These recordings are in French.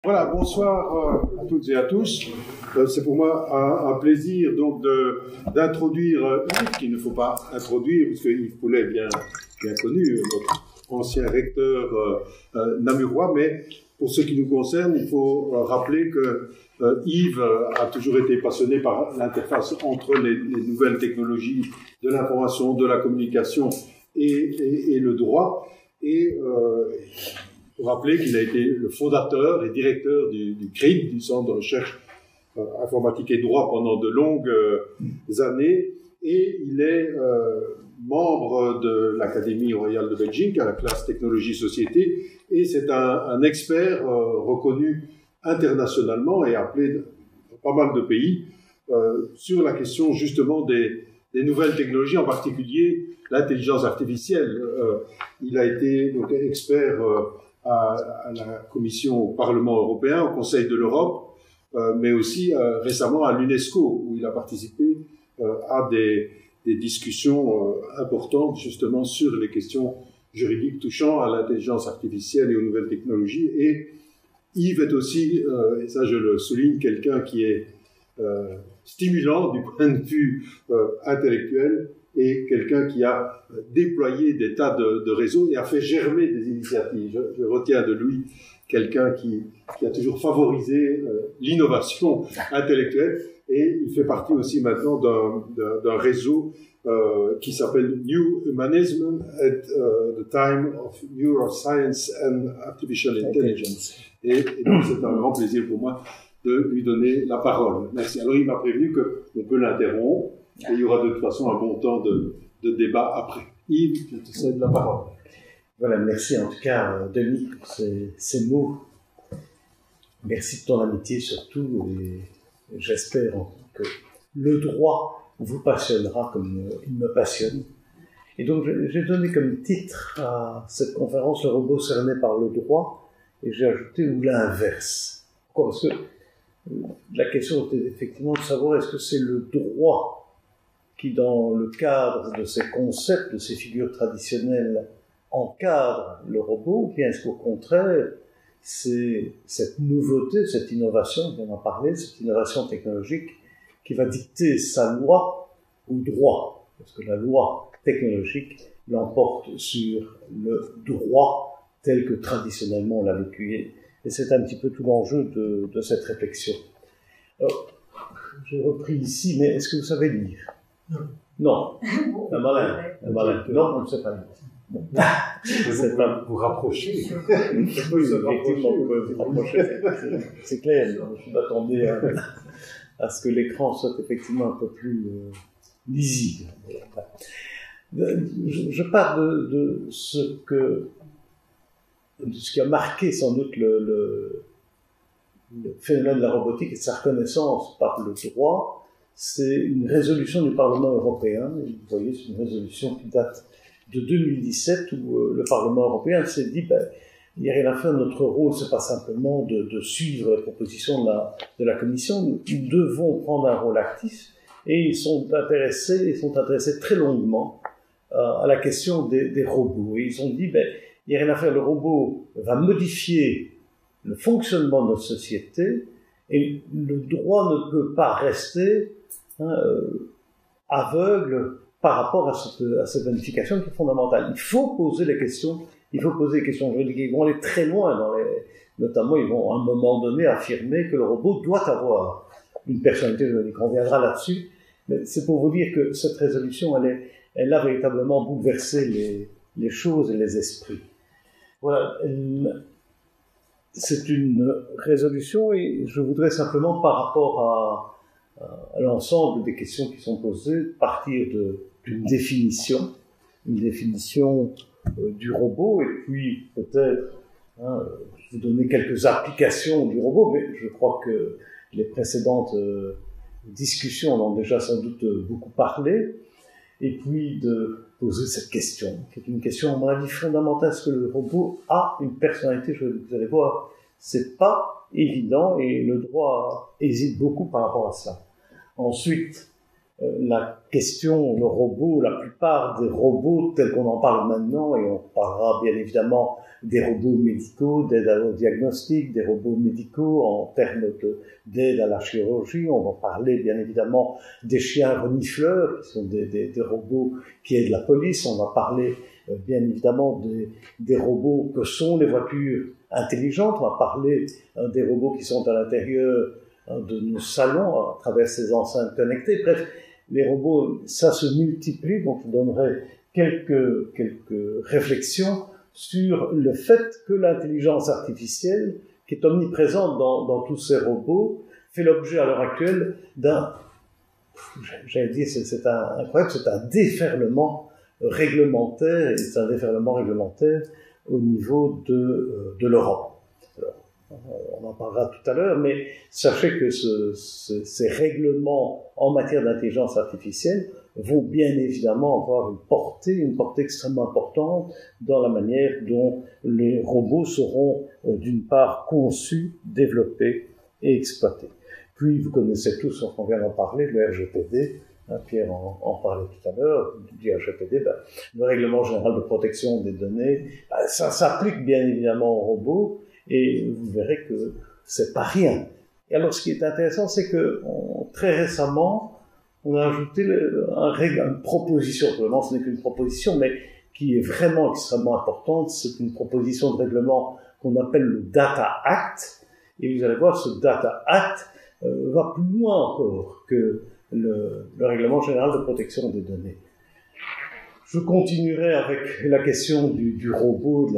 Voilà, bonsoir à toutes et à tous. C'est pour moi un plaisir donc d'introduire Yves, qu'il ne faut pas introduire, puisque Yves Poulet est bien connu, notre ancien recteur namurois, mais pour ce qui nous concerne, il faut rappeler que Yves a toujours été passionné par l'interface entre les nouvelles technologies de l'information, de la communication et le droit. Et il faut rappeler qu'il a été le fondateur et directeur du CRID, du Centre de recherche informatique et droit, pendant de longues années. Et il est membre de l'Académie royale de Belgique, à la classe technologie société. Et c'est un expert reconnu internationalement et appelé dans pas mal de pays sur la question justement des nouvelles technologies, en particulier l'intelligence artificielle. Il a été donc expert à la Commission au Parlement européen, au Conseil de l'Europe, mais aussi récemment à l'UNESCO, où il a participé à des discussions importantes justement sur les questions juridiques touchant à l'intelligence artificielle et aux nouvelles technologies. Et Yves est aussi, et ça je le souligne, quelqu'un qui est stimulant du point de vue intellectuel, et quelqu'un qui a déployé des tas de réseaux et a fait germer des initiatives. Je retiens de lui quelqu'un qui a toujours favorisé l'innovation intellectuelle, et il fait partie aussi maintenant d'un réseau qui s'appelle New Humanism at the Time of Neuroscience and Artificial Intelligence. Et donc c'est un grand plaisir pour moi de lui donner la parole. Merci. Alors il m'a prévenu qu'on peut l'interrompre, et il y aura de toute façon un bon temps de débat après. Yves, je te cède la parole. Voilà, merci en tout cas, Denis, pour ces mots. Merci de ton amitié surtout, et j'espère que le droit vous passionnera comme il me passionne. Et donc j'ai donné comme titre à cette conférence « Le robot cerné par le droit », et j'ai ajouté « ou l'inverse ». Pourquoi ? Parce que la question était effectivement de savoir est-ce que c'est le droit qui, dans le cadre de ces concepts, de ces figures traditionnelles, encadre le robot, ou bien est-ce qu'au contraire, c'est cette nouveauté, cette innovation, on vient d'en parler, cette innovation technologique, qui va dicter sa loi ou droit, parce que la loi technologique l'emporte sur le droit tel que traditionnellement on l'a vécu. Et c'est un petit peu tout l'enjeu de cette réflexion. Alors, j'ai repris ici, mais est-ce que vous savez lire ? Non. Un malin. Non, on ne sait pas lire. Bon. Vous rapprochez. Effectivement, vous pouvez vous rapprocher. C'est clair. Je m'attendais à ce que l'écran soit effectivement un peu plus lisible. Je parle de ce qui a marqué sans doute le phénomène de la robotique et de sa reconnaissance par le droit. C'est une résolution du Parlement européen. Vous voyez, c'est une résolution qui date de 2017 où le Parlement européen s'est dit il n'y a rien à faire, notre rôle c'est pas simplement de suivre les propositions de la Commission, nous devons prendre un rôle actif, et ils sont intéressés très longuement à la question des robots. Et ils ont dit il n'y a rien à faire, le robot va modifier le fonctionnement de notre société, et le droit ne peut pas rester aveugle par rapport à cette vérification qui est fondamentale. Il faut poser des questions juridiques. Ils vont aller très loin notamment ils vont à un moment donné affirmer que le robot doit avoir une personnalité juridique. On reviendra là-dessus, mais c'est pour vous dire que cette résolution, elle a véritablement bouleversé les choses et les esprits. Voilà. C'est une résolution, et je voudrais simplement, par rapport à l'ensemble des questions qui sont posées, partir d'une définition du robot, et puis peut-être vous donner quelques applications du robot, mais je crois que les précédentes discussions en ont déjà sans doute beaucoup parlé, et puis de poser cette question, qui est une question, à mon avis, fondamentale. Est-ce que le robot a une personnalité juridique ? Vous allez voir, c'est pas évident, et le droit hésite beaucoup par rapport à ça. Ensuite, la question, le robot, la plupart des robots tels qu'on en parle maintenant, et on parlera bien évidemment des robots médicaux, d'aide au diagnostic, des robots médicaux en termes d'aide à la chirurgie, on va parler bien évidemment des chiens renifleurs, qui sont des robots qui aident la police, on va parler bien évidemment des robots que sont les voitures intelligentes, on va parler des robots qui sont à l'intérieur de nos salons à travers ces enceintes connectées. Bref, les robots, ça se multiplie, donc je donnerai quelques réflexions sur le fait que l'intelligence artificielle, qui est omniprésente dans tous ces robots, fait l'objet à l'heure actuelle j'allais dire, c'est un déferlement réglementaire, et c'est un déferlement réglementaire au niveau de l'Europe. On en parlera tout à l'heure, mais sachez que ces règlements en matière d'intelligence artificielle vont bien évidemment avoir une portée extrêmement importante dans la manière dont les robots seront d'une part conçus, développés et exploités. Puis vous connaissez tous, on vient d'en parler, le RGPD, Pierre en parlait tout à l'heure, du RGPD, le Règlement général de protection des données, ça s'applique bien évidemment aux robots, et vous verrez que c'est pas rien. Et alors, ce qui est intéressant, c'est que très récemment, on a ajouté une proposition. Vraiment, ce n'est qu'une proposition, mais qui est vraiment extrêmement importante. C'est une proposition de règlement qu'on appelle le Data Act. Et vous allez voir, ce Data Act va plus loin encore que le Règlement général de protection des données. Je continuerai avec la question du robot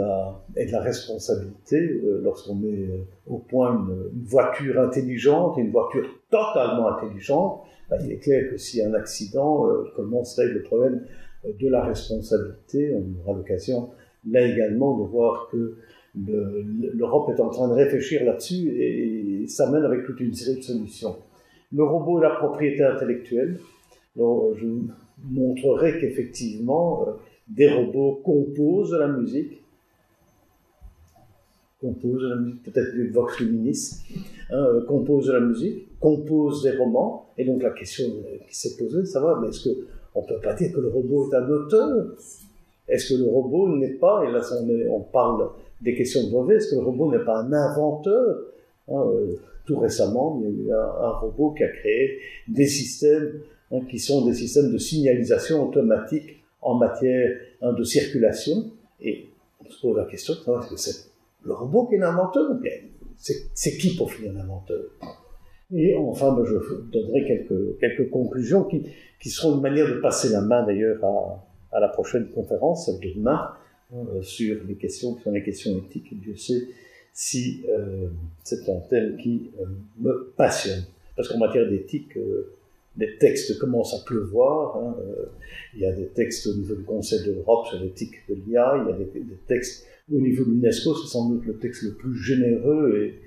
et de la responsabilité. Lorsqu'on met au point une voiture intelligente, une voiture totalement intelligente, il est clair que s'il y a un accident, comment se règle le problème de la responsabilité? On aura l'occasion là également de voir que l'Europe est en train de réfléchir là-dessus et ça mène avec toute une série de solutions. Le robot et la propriété intellectuelle. Alors, je montrerai qu'effectivement, des robots composent de la musique, peut-être du Vox Luminis, composent de la musique, composent des romans, et donc la question qui s'est posée, c'est savoir, mais est-ce qu'on ne peut pas dire que le robot est un auteur? Est-ce que le robot n'est pas, et là on parle des questions de brevet, est-ce que le robot n'est pas un inventeur? Tout récemment, il y a eu un robot qui a créé des systèmes qui sont des systèmes de signalisation automatique en matière de circulation. Et on se pose la question de savoir est-ce que c'est le robot qui est l'inventeur ou bien c'est qui pour finir l'inventeur? Et enfin, je donnerai quelques conclusions qui seront une manière de passer la main d'ailleurs à la prochaine conférence, celle de demain, sur les questions qui sont les questions éthiques. Et Dieu sait si c'est un thème qui me passionne. Parce qu'en matière d'éthique, les textes commencent à pleuvoir. Il y a des textes au niveau du Conseil de l'Europe sur l'éthique de l'IA. Il y a des textes au niveau de l'UNESCO. C'est sans doute le texte le plus généreux. Et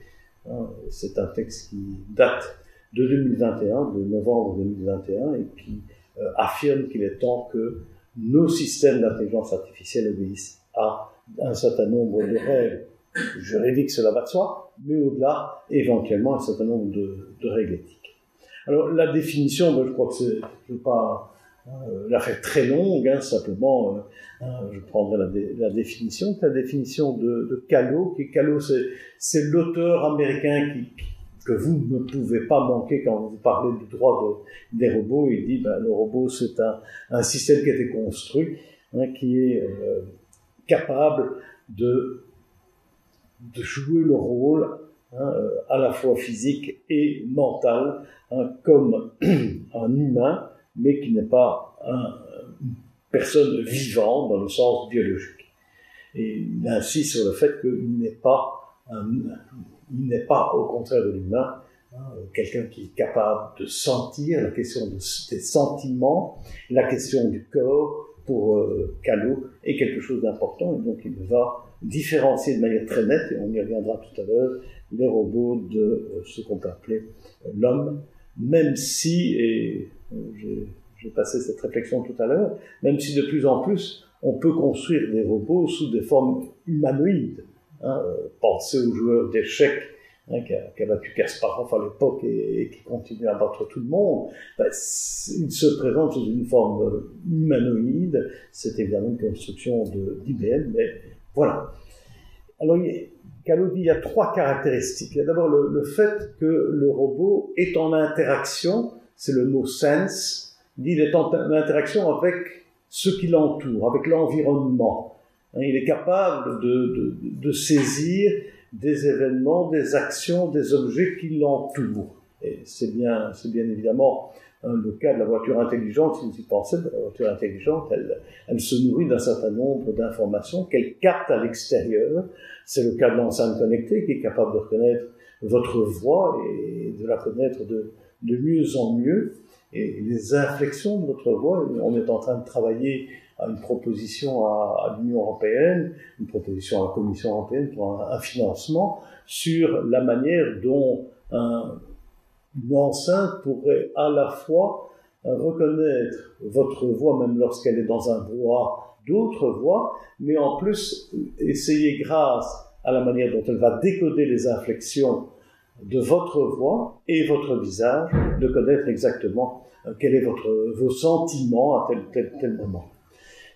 c'est un texte qui date de 2021, de novembre 2021, et qui affirme qu'il est temps que nos systèmes d'intelligence artificielle obéissent à un certain nombre de règles juridiques, cela va de soi, mais au-delà, éventuellement, un certain nombre de règles éthiques. Alors, la définition, je crois que je ne vais pas la faire très longue, simplement, je prendrai la définition. La définition de Calo, Calo, c'est l'auteur américain que vous ne pouvez pas manquer quand vous parlez du droit des robots. Il dit, le robot, c'est un système qui a été construit, qui est capable de jouer le rôle à la fois physique et mental, comme un humain, mais qui n'est pas une personne vivante dans le sens biologique. Et il insiste sur le fait qu'il n'est pas au contraire de l'humain, quelqu'un qui est capable de sentir, la question des sentiments, la question du corps, pour Calo, est quelque chose d'important, et donc il va différencier de manière très nette, et on y reviendra tout à l'heure, les robots de ce qu'on peut appeler l'homme, même si, et j'ai passé cette réflexion tout à l'heure, même si de plus en plus on peut construire des robots sous des formes humanoïdes. Pensez aux joueurs d'échecs qui a battu Kasparov à l'époque et qui continue à battre tout le monde, il se présente sous une forme humanoïde. C'est évidemment une construction d'IBM, mais voilà. Alors, Callot dit qu'il y a 3 caractéristiques. Il y a d'abord le fait que le robot est en interaction, c'est le mot sense, il est en interaction avec ce qui l'entoure, avec l'environnement. Il est capable de saisir des événements, des actions, des objets qui l'entourent. Et c'est bien évidemment le cas de la voiture intelligente. Si vous y pensez, la voiture intelligente, elle se nourrit d'un certain nombre d'informations qu'elle capte à l'extérieur. C'est le cas de l'enceinte connectée qui est capable de reconnaître votre voix et de la connaître de mieux en mieux. Et les inflexions de votre voix, on est en train de travailler à une proposition à l'Union européenne, une proposition à la Commission européenne pour un financement sur la manière dont une enceinte pourrait à la fois reconnaître votre voix, même lorsqu'elle est dans un brouhaha, d'autres voix, mais en plus essayer, grâce à la manière dont elle va décoder les inflexions de votre voix et votre visage, de connaître exactement quel est vos sentiments à tel moment.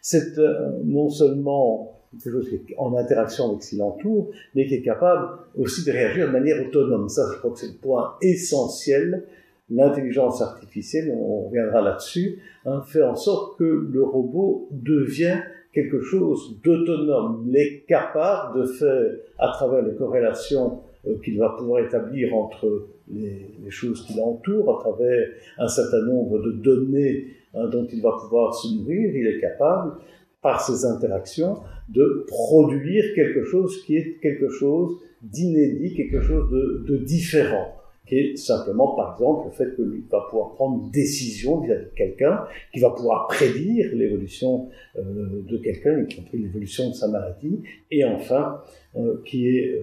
C'est non seulement quelque chose qui est en interaction avec ce qui l'entoure, mais qui est capable aussi de réagir de manière autonome. Ça, je crois que c'est le point essentiel. L'intelligence artificielle, on reviendra là-dessus, fait en sorte que le robot devient quelque chose d'autonome. Il est capable de faire, à travers les corrélations qu'il va pouvoir établir entre les choses qui l'entourent, à travers un certain nombre de données dont il va pouvoir se nourrir, il est capable, par ces interactions, de produire quelque chose qui est quelque chose d'inédit, quelque chose de différent, qui est simplement, par exemple, le fait que lui va pouvoir prendre une décision vis-à-vis de quelqu'un, qui va pouvoir prédire l'évolution de quelqu'un, y compris l'évolution de sa maladie, et enfin, qui est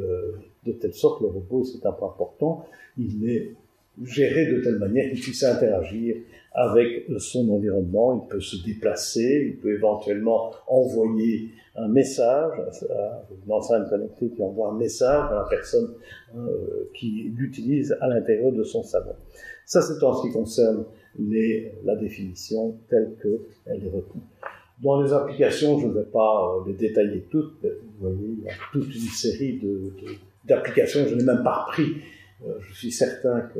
de telle sorte, le robot, c'est un point important, il est géré de telle manière qu'il puisse interagir avec son environnement, il peut se déplacer, il peut éventuellement envoyer un message à une enceinte connectée qui envoie un message à la personne qui l'utilise à l'intérieur de son salon. Ça, c'est en ce qui concerne la définition telle qu'elle est retenue. Dans les applications, je ne vais pas les détailler toutes, mais vous voyez, il y a toute une série d'applications, je n'ai même pas repris, je suis certain que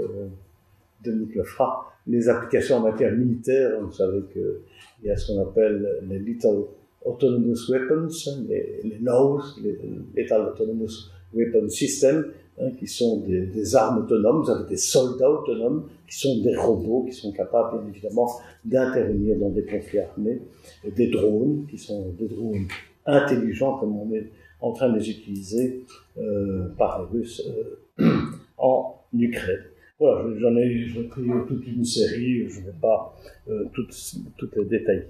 Dominique le fera, les applications en matière militaire. Vous savez qu'il y a ce qu'on appelle les Lethal Autonomous Weapons, les NOWS, les Lethal Autonomous Weapon System, qui sont des armes autonomes. Vous avez des soldats autonomes, qui sont des robots, qui sont capables, bien évidemment, d'intervenir dans des conflits armés, et des drones, qui sont des drones intelligents, comme on est en train de les utiliser par les Russes en Ukraine. Voilà, j'en ai pris toute une série, je ne vais pas toutes les détailler.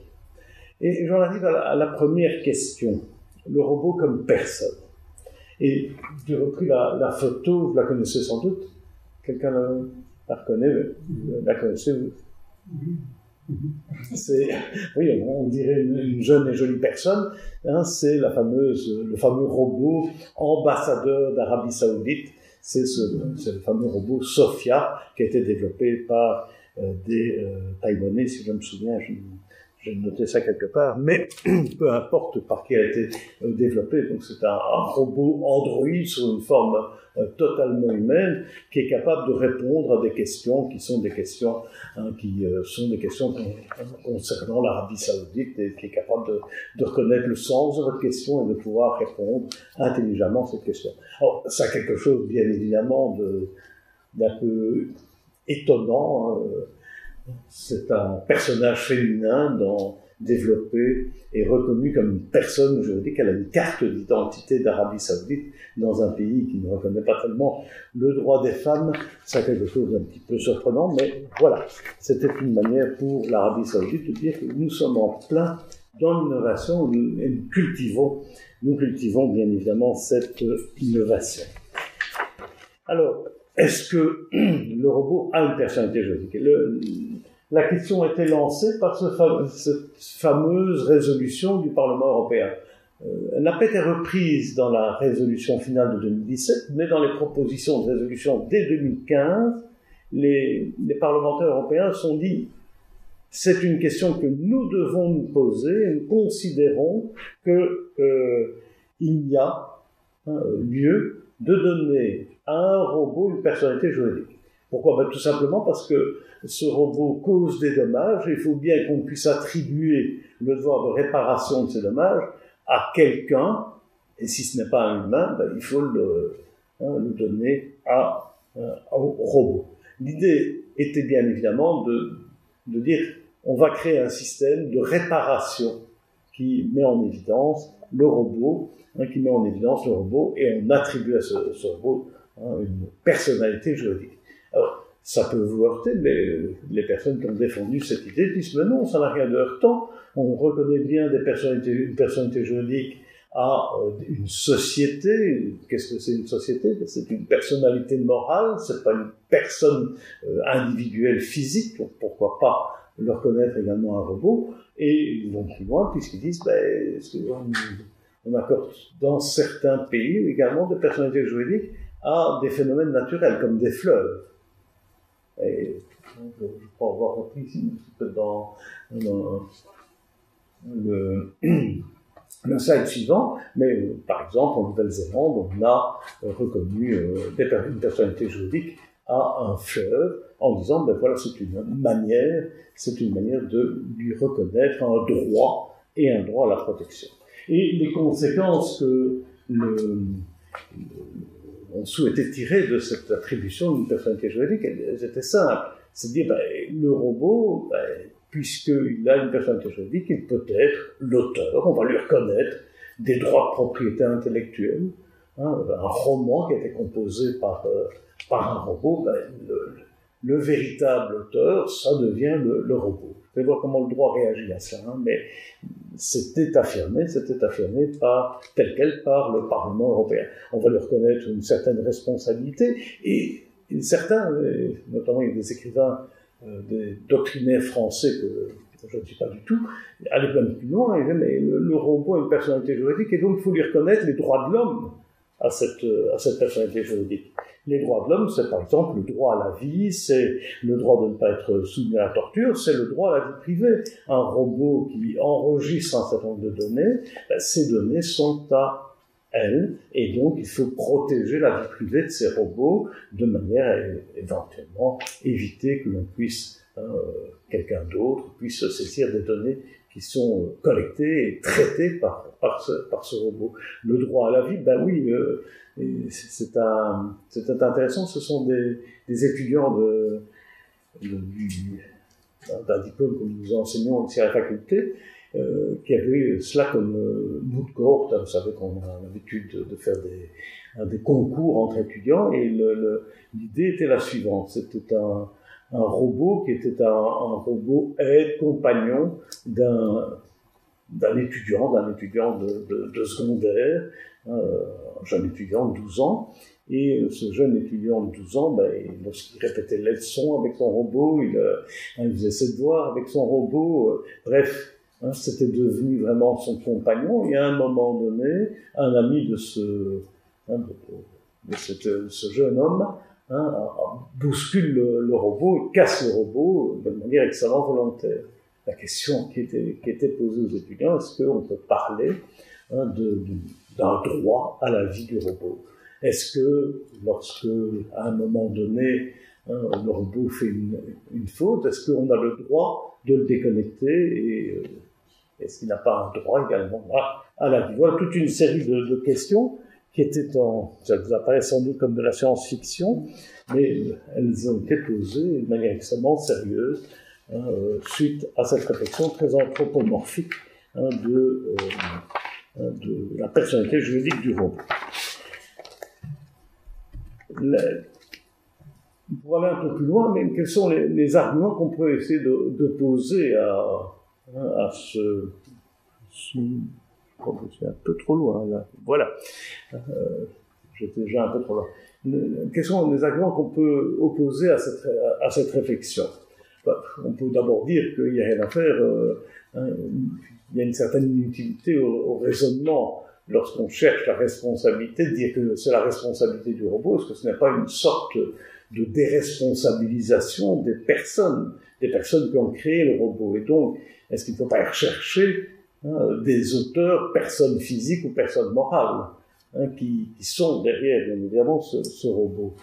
Et j'en arrive à la première question, le robot comme personne. Et j'ai repris la photo, vous la connaissez sans doute, quelqu'un la reconnaît, la connaissez vous? Oui, on dirait une jeune et jolie personne, c'est le fameux robot ambassadeur d'Arabie Saoudite. C'est le fameux robot Sophia qui a été développé par des Taïwanais, si je me souviens, j'ai noté ça quelque part, mais peu importe par qui a été développé. Donc c'est un robot Android sur une forme totalement humaine qui est capable de répondre à des questions qui sont des questions concernant l'Arabie Saoudite et qui est capable de reconnaître le sens de votre question et de pouvoir répondre intelligemment à cette question. Alors, ça a quelque chose, bien évidemment, d'un peu étonnant. C'est un personnage féminin développé et reconnu comme une personne juridique. Elle a une carte d'identité d'Arabie Saoudite dans un pays qui ne reconnaît pas tellement le droit des femmes. C'est quelque chose d'un petit peu surprenant, mais voilà. C'était une manière pour l'Arabie Saoudite de dire que nous sommes en plein dans l'innovation et nous cultivons bien évidemment cette innovation. Alors, est-ce que le robot a une personnalité juridique? La question a été lancée par cette fameuse résolution du Parlement européen. Elle n'a pas été reprise dans la résolution finale de 2017, mais dans les propositions de résolution dès 2015, les parlementaires européens se sont dit c'est une question que nous devons nous poser et nous considérons que il y a lieu de donner à un robot une personnalité juridique. Pourquoi? Tout simplement parce que ce robot cause des dommages et il faut bien qu'on puisse attribuer le devoir de réparation de ces dommages à quelqu'un, et si ce n'est pas un humain, il faut le donner au robot. L'idée était bien évidemment de dire on va créer un système de réparation qui met en évidence le robot, et on attribue à ce robot une personnalité juridique. Alors, ça peut vous heurter, mais les personnes qui ont défendu cette idée disent mais non, ça n'a rien de heurtant. On reconnaît bien une personnalité juridique à une société. Qu'est-ce que c'est une société? C'est une personnalité morale, c'est pas une personne individuelle physique, donc pourquoi pas le reconnaître également à un robot. Et ils vont plus loin puisqu'ils disent on accorde dans certains pays également des personnalités juridiques à des phénomènes naturels comme des fleuves. Et je crois avoir repris ici dans le slide suivant, mais par exemple en Nouvelle-Zélande, on a reconnu une personnalité juridique à un fleuve en disant voilà, c'est une manière de lui reconnaître un droit à la protection. Et les conséquences que on souhaitait tirer de cette attribution d'une personnalité juridique, elles étaient simples. C'est-à-dire, le robot, puisqu'il a une personnalité juridique, il peut être l'auteur, on va lui reconnaître des droits de propriété intellectuelle. Un roman qui a été composé par un robot, le véritable auteur, ça devient le robot. Vous allez voir comment le droit réagit à ça, mais c'était affirmé tel quel par le Parlement européen. On va lui reconnaître une certaine responsabilité, et certains, notamment il y a des écrivains, des doctrinaires français que je ne suis pas du tout, allaient même plus loin, et mais le robot a une personnalité juridique, et donc il faut lui reconnaître les droits de l'homme à cette personnalité juridique. Les droits de l'homme, c'est par exemple le droit à la vie, c'est le droit de ne pas être soumis à la torture, c'est le droit à la vie privée. Un robot qui enregistre un certain nombre de données, ces données sont à elle, et donc il faut protéger la vie privée de ces robots de manière à éventuellement éviter que l'on puisse, quelqu'un d'autre puisse se saisir des données qui sont collectées et traitées par ce robot. Le droit à la vie, oui, c'est intéressant, ce sont des étudiants d'un diplôme que nous enseignons ici à la faculté, qui avaient cela comme bout de cohorte. Vous savez qu'on a l'habitude de faire des concours entre étudiants, et l'idée était la suivante. C'était un robot qui était un robot aide, compagnon d'un étudiant de secondaire, un jeune étudiant de 12 ans, et ce jeune étudiant de 12 ans, lorsqu'il répétait les leçons avec son robot, il faisait ses devoirs avec son robot, bref, c'était devenu vraiment son compagnon, et à un moment donné, un ami de ce jeune homme bouscule le robot, casse le robot de manière extrêmement volontaire. La question qui était posée aux étudiants, est-ce qu'on peut parler d'un droit à la vie du robot? Est-ce que, lorsque, à un moment donné, le robot fait une faute, est-ce qu'on a le droit de le déconnecter, et est-ce qu'il n'a pas un droit également à la vie? Voilà toute une série de questions qui étaient ça vous apparaît sans doute comme de la science-fiction, mais elles ont été posées de manière extrêmement sérieuse, suite à cette réflexion très anthropomorphique de la personnalité juridique du robot. Pour aller un peu plus loin, mais quels sont les arguments qu'on peut essayer de poser à ce... Je suis un peu trop loin, là. Voilà. J'étais déjà un peu trop loin. Quels sont les arguments qu'on peut opposer à cette réflexion? On peut d'abord dire qu'il n'y a rien à faire. il y a une certaine inutilité au raisonnement lorsqu'on cherche la responsabilité, de dire que c'est la responsabilité du robot, est-ce que ce n'est pas une sorte de déresponsabilisation des personnes qui ont créé le robot? Et donc, est-ce qu'il ne faut pas rechercher des auteurs, personnes physiques ou personnes morales, qui sont derrière, bien évidemment, ce robot?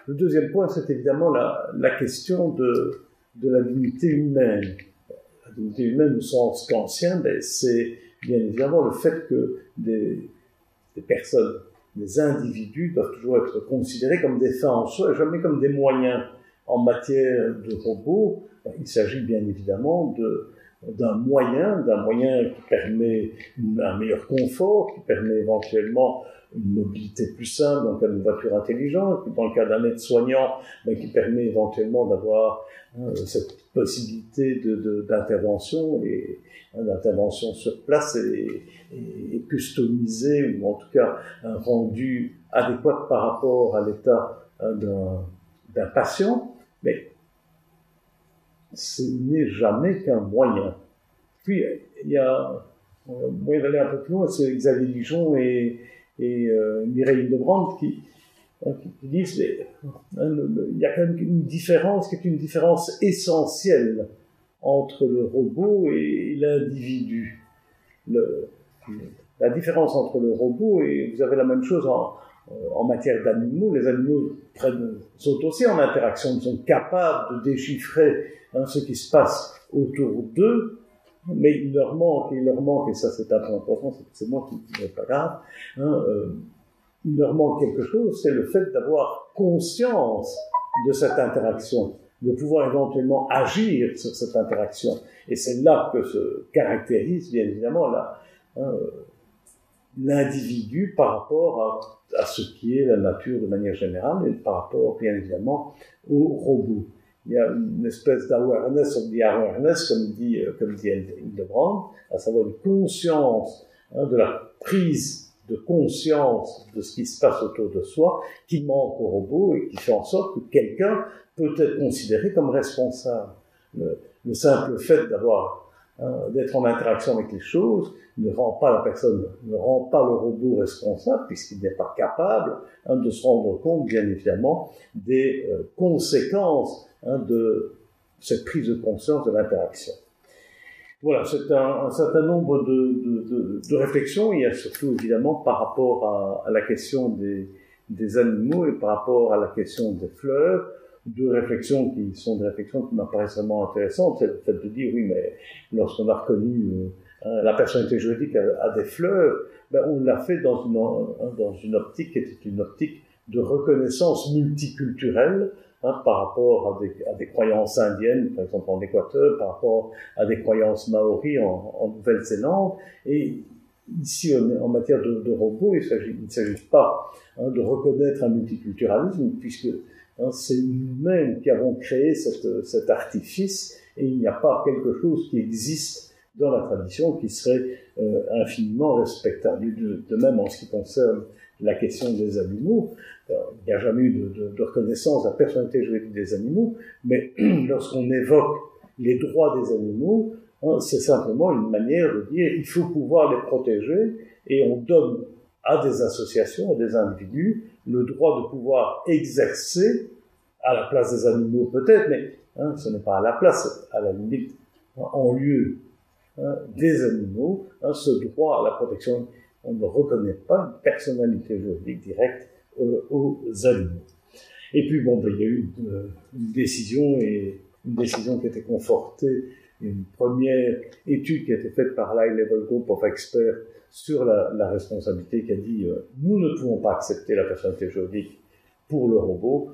Le deuxième point, c'est évidemment la question de la dignité humaine. La dignité humaine au sens kantien, c'est bien évidemment le fait que des personnes, des individus doivent toujours être considérés comme des fins en soi et jamais comme des moyens. En matière de robots, il s'agit bien évidemment d'un moyen qui permet un meilleur confort, qui permet éventuellement une mobilité plus simple dans le cas d'une voiture intelligente, dans le cas d'un aide-soignant, qui permet éventuellement d'avoir cette possibilité d'intervention et d'intervention sur place et customisée, ou en tout cas un rendu adéquat par rapport à l'état d'un patient, mais ce n'est jamais qu'un moyen. Puis, il y a moyen d'aller un peu plus loin, c'est Xavier Lijon et Mireille Hildebrandt qui disent il y a quand même une différence qui est une différence essentielle entre le robot et l'individu. La différence entre le robot, et vous avez la même chose en matière d'animaux, les animaux sont aussi en interaction, ils sont capables de déchiffrer ce qui se passe autour d'eux, mais il leur manque, et ça c'est un point important, c'est moi qui n'est pas grave, il leur manque quelque chose, c'est le fait d'avoir conscience de cette interaction, de pouvoir éventuellement agir sur cette interaction. Et c'est là que se caractérise bien évidemment l'individu par rapport à ce qui est la nature de manière générale et par rapport bien évidemment au robot. Il y a une espèce d'awareness of the awareness, comme dit Hildebrandt, à savoir une conscience, de la prise de conscience de ce qui se passe autour de soi, qui manque au robot et qui fait en sorte que quelqu'un peut être considéré comme responsable. Le simple fait d'être en interaction avec les choses ne rend pas le robot responsable, puisqu'il n'est pas capable de se rendre compte, bien évidemment, des conséquences de cette prise de conscience de l'interaction. Voilà, c'est un certain nombre de réflexions. Il y a surtout, évidemment, par rapport à la question des animaux et par rapport à la question des fleuves, deux réflexions qui sont des réflexions qui m'apparaissent vraiment intéressantes. C'est le fait de dire, oui, mais lorsqu'on a reconnu la personnalité juridique à des fleuves, on l'a fait dans une optique qui était une optique de reconnaissance multiculturelle, par rapport à des croyances indiennes, par exemple en Équateur, par rapport à des croyances maoris en Nouvelle-Zélande. Et ici, en matière de robots, il ne s'agit pas de reconnaître un multiculturalisme, puisque c'est nous-mêmes qui avons créé cet artifice, et il n'y a pas quelque chose qui existe dans la tradition qui serait infiniment respectable. De même en ce qui concerne la question des animaux, il n'y a jamais eu de reconnaissance de la personnalité juridique des animaux, mais lorsqu'on évoque les droits des animaux, c'est simplement une manière de dire il faut pouvoir les protéger, et on donne à des associations, à des individus, le droit de pouvoir exercer, à la place des animaux peut-être, mais ce n'est pas à la place, à la limite, en lieu des animaux, ce droit à la protection. On ne reconnaît pas une personnalité juridique directe aux animaux. Et puis il y a eu une décision qui a été confortée, une première étude qui a été faite par l'High Level Group of Experts sur la responsabilité, qui a dit nous ne pouvons pas accepter la personnalité juridique pour le robot,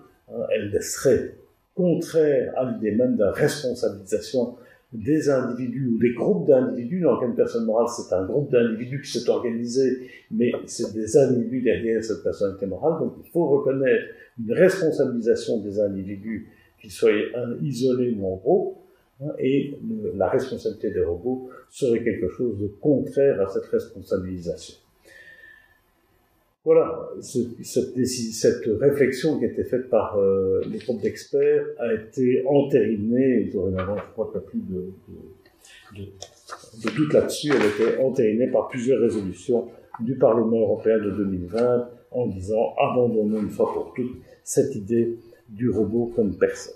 elle serait contraire à l'idée même de la responsabilisation des individus ou des groupes d'individus. Dans le cas d'une personne morale, c'est un groupe d'individus qui s'est organisé, mais c'est des individus derrière cette personnalité morale. Donc il faut reconnaître une responsabilisation des individus, qu'ils soient isolés ou en groupe, et la responsabilité des robots serait quelque chose de contraire à cette responsabilisation. Voilà, cette réflexion qui a été faite par les groupes d'experts a été entérinée, et dorénavant, je crois qu'il n'y a plus de de doute là-dessus, elle était entérinée par plusieurs résolutions du Parlement européen de 2020 en disant abandonnons une fois pour toutes cette idée du robot comme personne.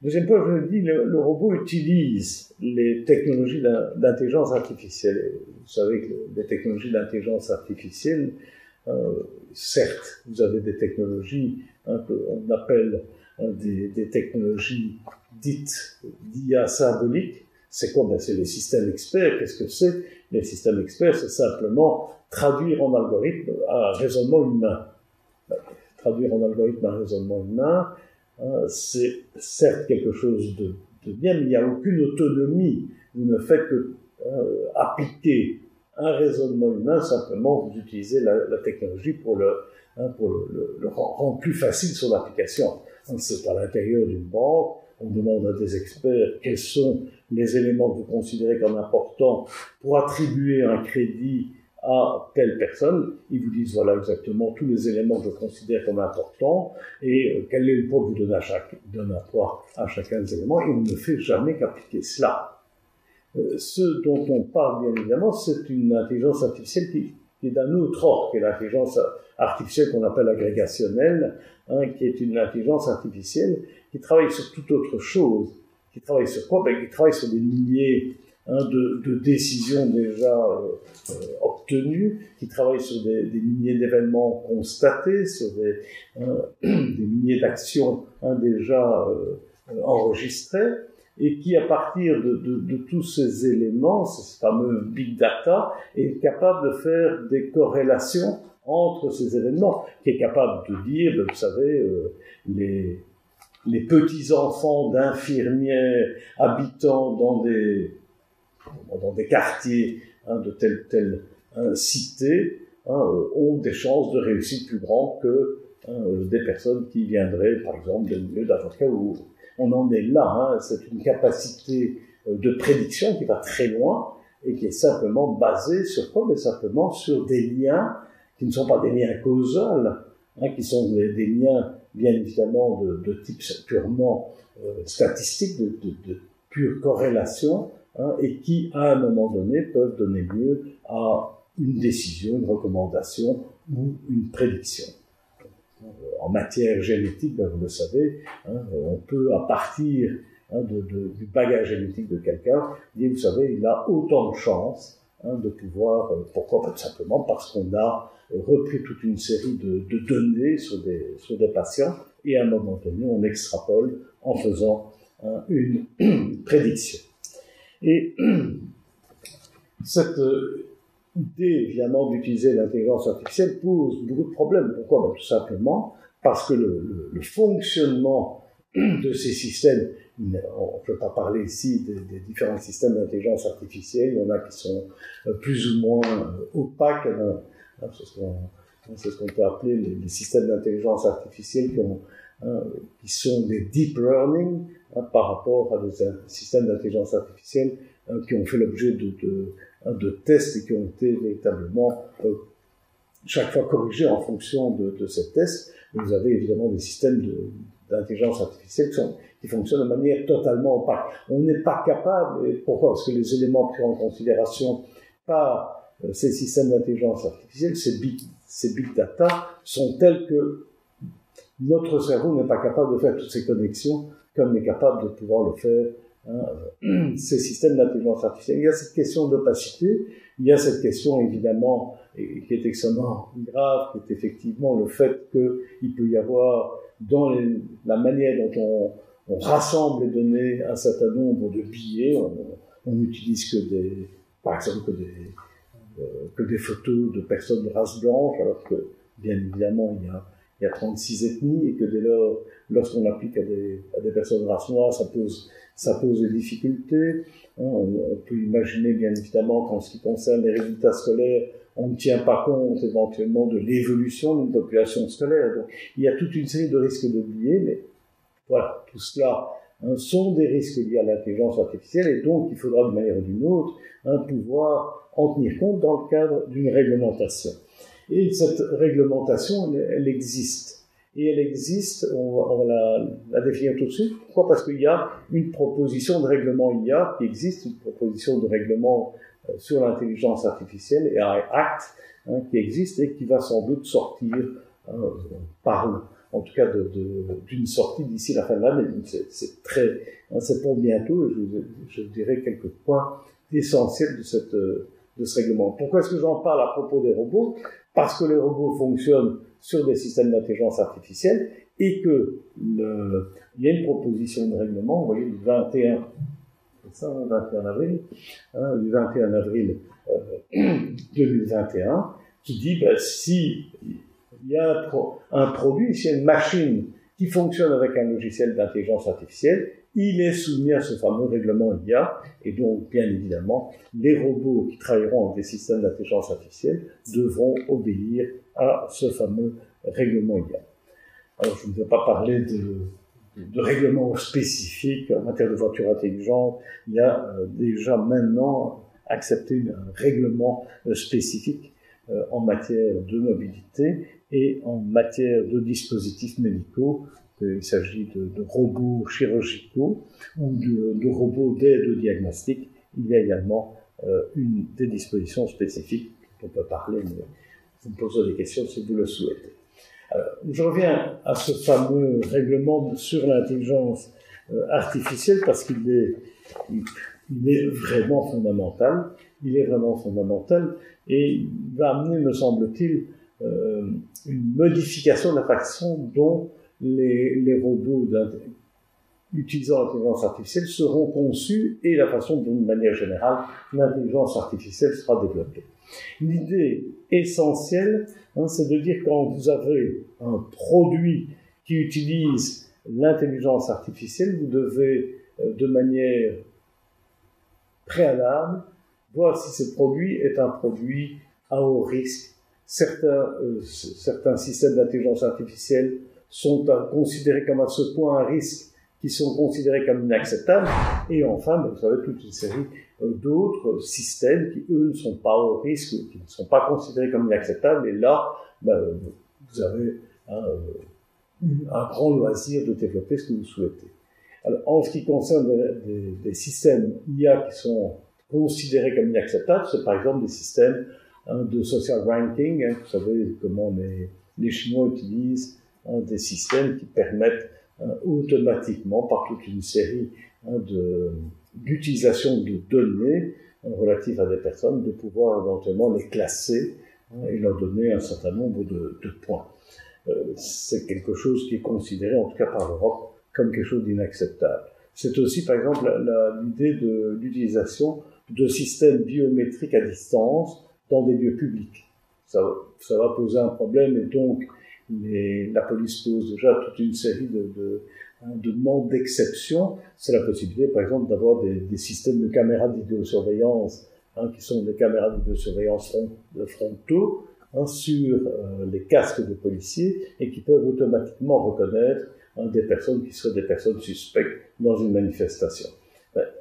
Deuxième point, je le dis, le robot utilise les technologies d'intelligence artificielle. Vous savez que les technologies d'intelligence artificielle, certes, vous avez des technologies qu'on appelle des technologies dites d'IA symbolique. C'est quoi? C'est les systèmes experts. Qu'est-ce que c'est? Les systèmes experts, c'est simplement traduire en algorithme un raisonnement humain. Traduire en algorithme un raisonnement humain, c'est certes quelque chose de bien, mais il n'y a aucune autonomie. Vous ne faites que appliquer un raisonnement humain, simplement vous utilisez la technologie pour le rendre plus facile son application. C'est à l'intérieur d'une banque, on demande à des experts quels sont les éléments que vous considérez comme importants pour attribuer un crédit à telle personne. Ils vous disent voilà exactement tous les éléments que je considère comme importants et quel est le poids que vous donnez à chacun des éléments, et on ne fait jamais qu'appliquer cela. Ce dont on parle bien évidemment, c'est une intelligence artificielle qui est d'un autre ordre, qui est l'intelligence artificielle qu'on appelle agrégationnelle, qui est une intelligence artificielle qui travaille sur toute autre chose. Qui travaille sur quoi? Qui travaille sur des milliers de décisions déjà obtenues, qui travaille sur des milliers d'événements constatés, sur des milliers d'actions déjà enregistrées, et qui, à partir de tous ces éléments, ce fameux big data, est capable de faire des corrélations entre ces événements, qui est capable de dire, vous savez, les petits-enfants d'infirmières habitant dans des quartiers de telle cité ont des chances de réussite plus grandes que des personnes qui viendraient, par exemple, d'un milieu d'Afrique où on en est là. C'est une capacité de prédiction qui va très loin et qui est simplement basée sur quoi? Mais simplement sur des liens qui ne sont pas des liens causaux, qui sont des liens bien évidemment de type purement statistique, de pure corrélation, et qui, à un moment donné, peuvent donner lieu à une décision, une recommandation ou une prédiction. En matière génétique, vous le savez, on peut, à partir du bagage génétique de quelqu'un, dire, vous savez, il a autant de chances de pouvoir, pourquoi? Pas simplement parce qu'on a repris toute une série de données sur des patients, et à un moment donné, on extrapole en faisant une prédiction. Et cette idée, évidemment, d'utiliser l'intelligence artificielle pose beaucoup de problèmes. Pourquoi? Tout simplement parce que le fonctionnement de ces systèmes, on ne peut pas parler ici des différents systèmes d'intelligence artificielle, il y en a qui sont plus ou moins opaques, c'est ce qu'on peut appeler les systèmes d'intelligence artificielle qui sont des deep learning par rapport à des systèmes d'intelligence artificielle qui ont fait l'objet de tests et qui ont été véritablement chaque fois corrigés en fonction de ces tests. Vous avez évidemment des systèmes d'intelligence artificielle qui fonctionnent de manière totalement opaque. On n'est pas capable, et pourquoi? Parce que les éléments pris en considération par ces systèmes d'intelligence artificielle, ces big data, sont tels que notre cerveau n'est pas capable de faire toutes ces connexions comme est capable de pouvoir le faire ces systèmes d'intelligence artificielle. Il y a cette question d'opacité, il y a cette question évidemment, et qui est extrêmement grave, qui est effectivement le fait qu'il peut y avoir dans la manière dont on rassemble les données un certain nombre de billets, on n'utilise par exemple que des photos de personnes de race blanche, alors que bien évidemment il y a 36 ethnies, et que dès lors, lorsqu'on l'applique à des personnes de race noire, ça pose des difficultés. On peut imaginer bien évidemment qu'en ce qui concerne les résultats scolaires, on ne tient pas compte éventuellement de l'évolution d'une population scolaire. Donc, il y a toute une série de risques de biais, mais voilà, tout cela sont des risques liés à l'intelligence artificielle, et donc il faudra d'une manière ou d'une autre pouvoir en tenir compte dans le cadre d'une réglementation. Et cette réglementation, elle existe. et elle existe, on va la définir tout de suite. Pourquoi? Parce qu'il y a une proposition de règlement IA qui existe, une proposition de règlement sur l'intelligence artificielle, et un acte qui existe et qui va sans doute sortir, on parle en tout cas d'une sortie d'ici la fin de l'année. C'est pour bientôt, et je dirais quelques points essentiels de ce règlement. Pourquoi est-ce que j'en parle à propos des robots? Parce que les robots fonctionnent sur des systèmes d'intelligence artificielle et que il y a une proposition de règlement, vous voyez, du 21, c'est ça, 21 avril, du 21 avril 2021, qui dit, si il y a un produit, s'il y a une machine qui fonctionne avec un logiciel d'intelligence artificielle, il est soumis à ce fameux règlement IA, et donc, bien évidemment, les robots qui travailleront avec des systèmes d'intelligence artificielle devront obéir à ce fameux règlement IA. Alors, je ne vais pas parler de règlements spécifiques en matière de voitures intelligentes. Il y a déjà maintenant accepté un règlement spécifique en matière de mobilité et en matière de dispositifs médicaux. Il s'agit de robots chirurgicaux ou de robots d'aide au diagnostic. Il y a également des dispositions spécifiques dont on peut parler, mais vous me poserez des questions si vous le souhaitez. Alors, je reviens à ce fameux règlement sur l'intelligence artificielle parce qu'il est vraiment fondamental. Il est vraiment fondamental et il va amener, me semble-t-il, une modification de la façon dont les robots utilisant l'intelligence artificielle seront conçus et la façon dont, de manière générale, l'intelligence artificielle sera développée. L'idée essentielle, c'est de dire quand vous avez un produit qui utilise l'intelligence artificielle, vous devez, de manière préalable, voir si ce produit est un produit à haut risque. Certains systèmes d'intelligence artificielle sont considérés comme à ce point un risque qui sont considérés comme inacceptables. Et enfin, vous savez, toute une série d'autres systèmes qui, eux, ne sont pas au risque, qui ne sont pas considérés comme inacceptables. Et là, vous avez un grand loisir de développer ce que vous souhaitez. Alors, en ce qui concerne des systèmes IA qui sont considérés comme inacceptables, c'est par exemple des systèmes de social ranking. Vous savez comment les Chinois utilisent des systèmes qui permettent automatiquement, par toute une série d'utilisation de données relatives à des personnes, de pouvoir éventuellement les classer et leur donner un certain nombre de points. C'est quelque chose qui est considéré, en tout cas par l'Europe, comme quelque chose d'inacceptable. C'est aussi, par exemple, l'idée de l'utilisation de systèmes biométriques à distance dans des lieux publics. Ça va poser un problème, et donc la police pose déjà toute une série de demandes d'exception. C'est la possibilité, par exemple, d'avoir des systèmes de caméras de vidéosurveillance, qui sont des caméras de vidéosurveillance frontaux, sur les casques des policiers, et qui peuvent automatiquement reconnaître des personnes qui seraient des personnes suspectes dans une manifestation.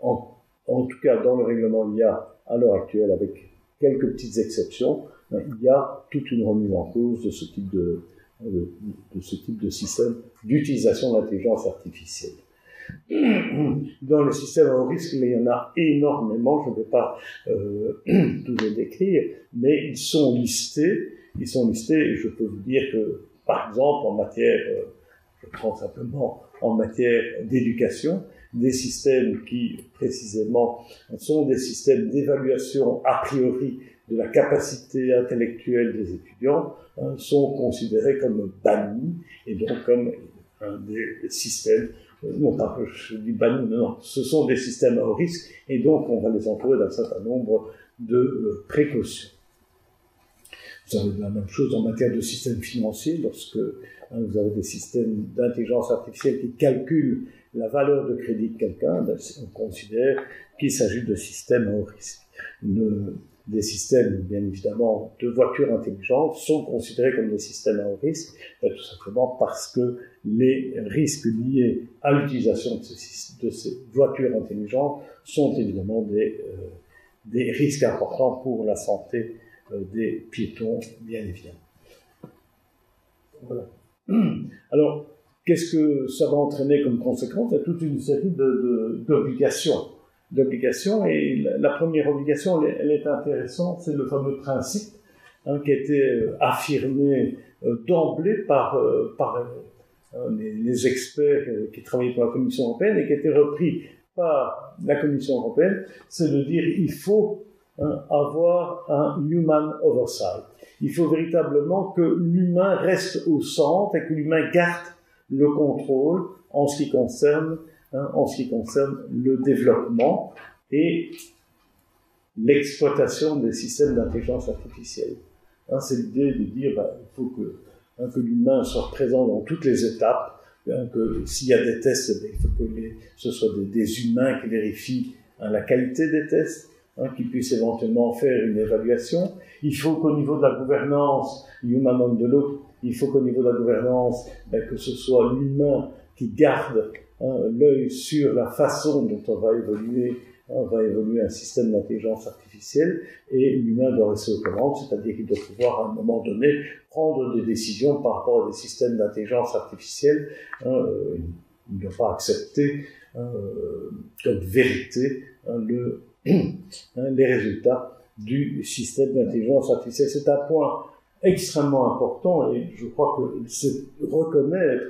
En tout cas, dans le règlement IA, à l'heure actuelle, avec quelques petites exceptions, il y a toute une remise en cause de ce type de système d'utilisation de l'intelligence artificielle. Dans les systèmes à haut risque, il y en a énormément, je ne vais pas tous les décrire, mais ils sont listés, et je peux vous dire que, par exemple, en matière, je prends simplement en matière d'éducation, des systèmes qui, précisément, sont des systèmes d'évaluation a priori de la capacité intellectuelle des étudiants, sont considérés comme bannis, et donc comme des systèmes, non pas que je dis bannis, non, ce sont des systèmes à haut risque, et donc on va les entourer d'un certain nombre de précautions. Vous avez la même chose en matière de systèmes financiers, lorsque vous avez des systèmes d'intelligence artificielle qui calculent la valeur de crédit de quelqu'un, on considère qu'il s'agit de systèmes à haut risque. Des systèmes, bien évidemment, de voitures intelligentes sont considérés comme des systèmes à haut risque, tout simplement parce que les risques liés à l'utilisation de ces voitures intelligentes sont évidemment des risques importants pour la santé des piétons, bien évidemment. Voilà. Alors, qu'est-ce que ça va entraîner comme conséquence? Il y a toute une série d'obligations, et la première obligation, elle est intéressante, c'est le fameux principe qui a été affirmé d'emblée par les experts qui travaillaient pour la Commission européenne et qui a été repris par la Commission européenne, c'est de dire il faut avoir un human oversight. Il faut véritablement que l'humain reste au centre et que l'humain garde le contrôle en ce qui concerne le développement et l'exploitation des systèmes d'intelligence artificielle. C'est l'idée de dire il faut que l'humain soit présent dans toutes les étapes, que s'il y a des tests, il faut que ce soit des humains qui vérifient la qualité des tests, qui puissent éventuellement faire une évaluation. Il faut qu'au niveau de la gouvernance, human on the loop, il faut qu'au niveau de la gouvernance, que ce soit l'humain qui garde l'œil sur la façon dont on va évoluer un système d'intelligence artificielle, et l'humain doit rester aux commandes, c'est-à-dire qu'il doit pouvoir à un moment donné prendre des décisions par rapport à des systèmes d'intelligence artificielle. Il ne doit pas accepter comme vérité les résultats du système d'intelligence artificielle. C'est un point extrêmement important, et je crois que c'est reconnaître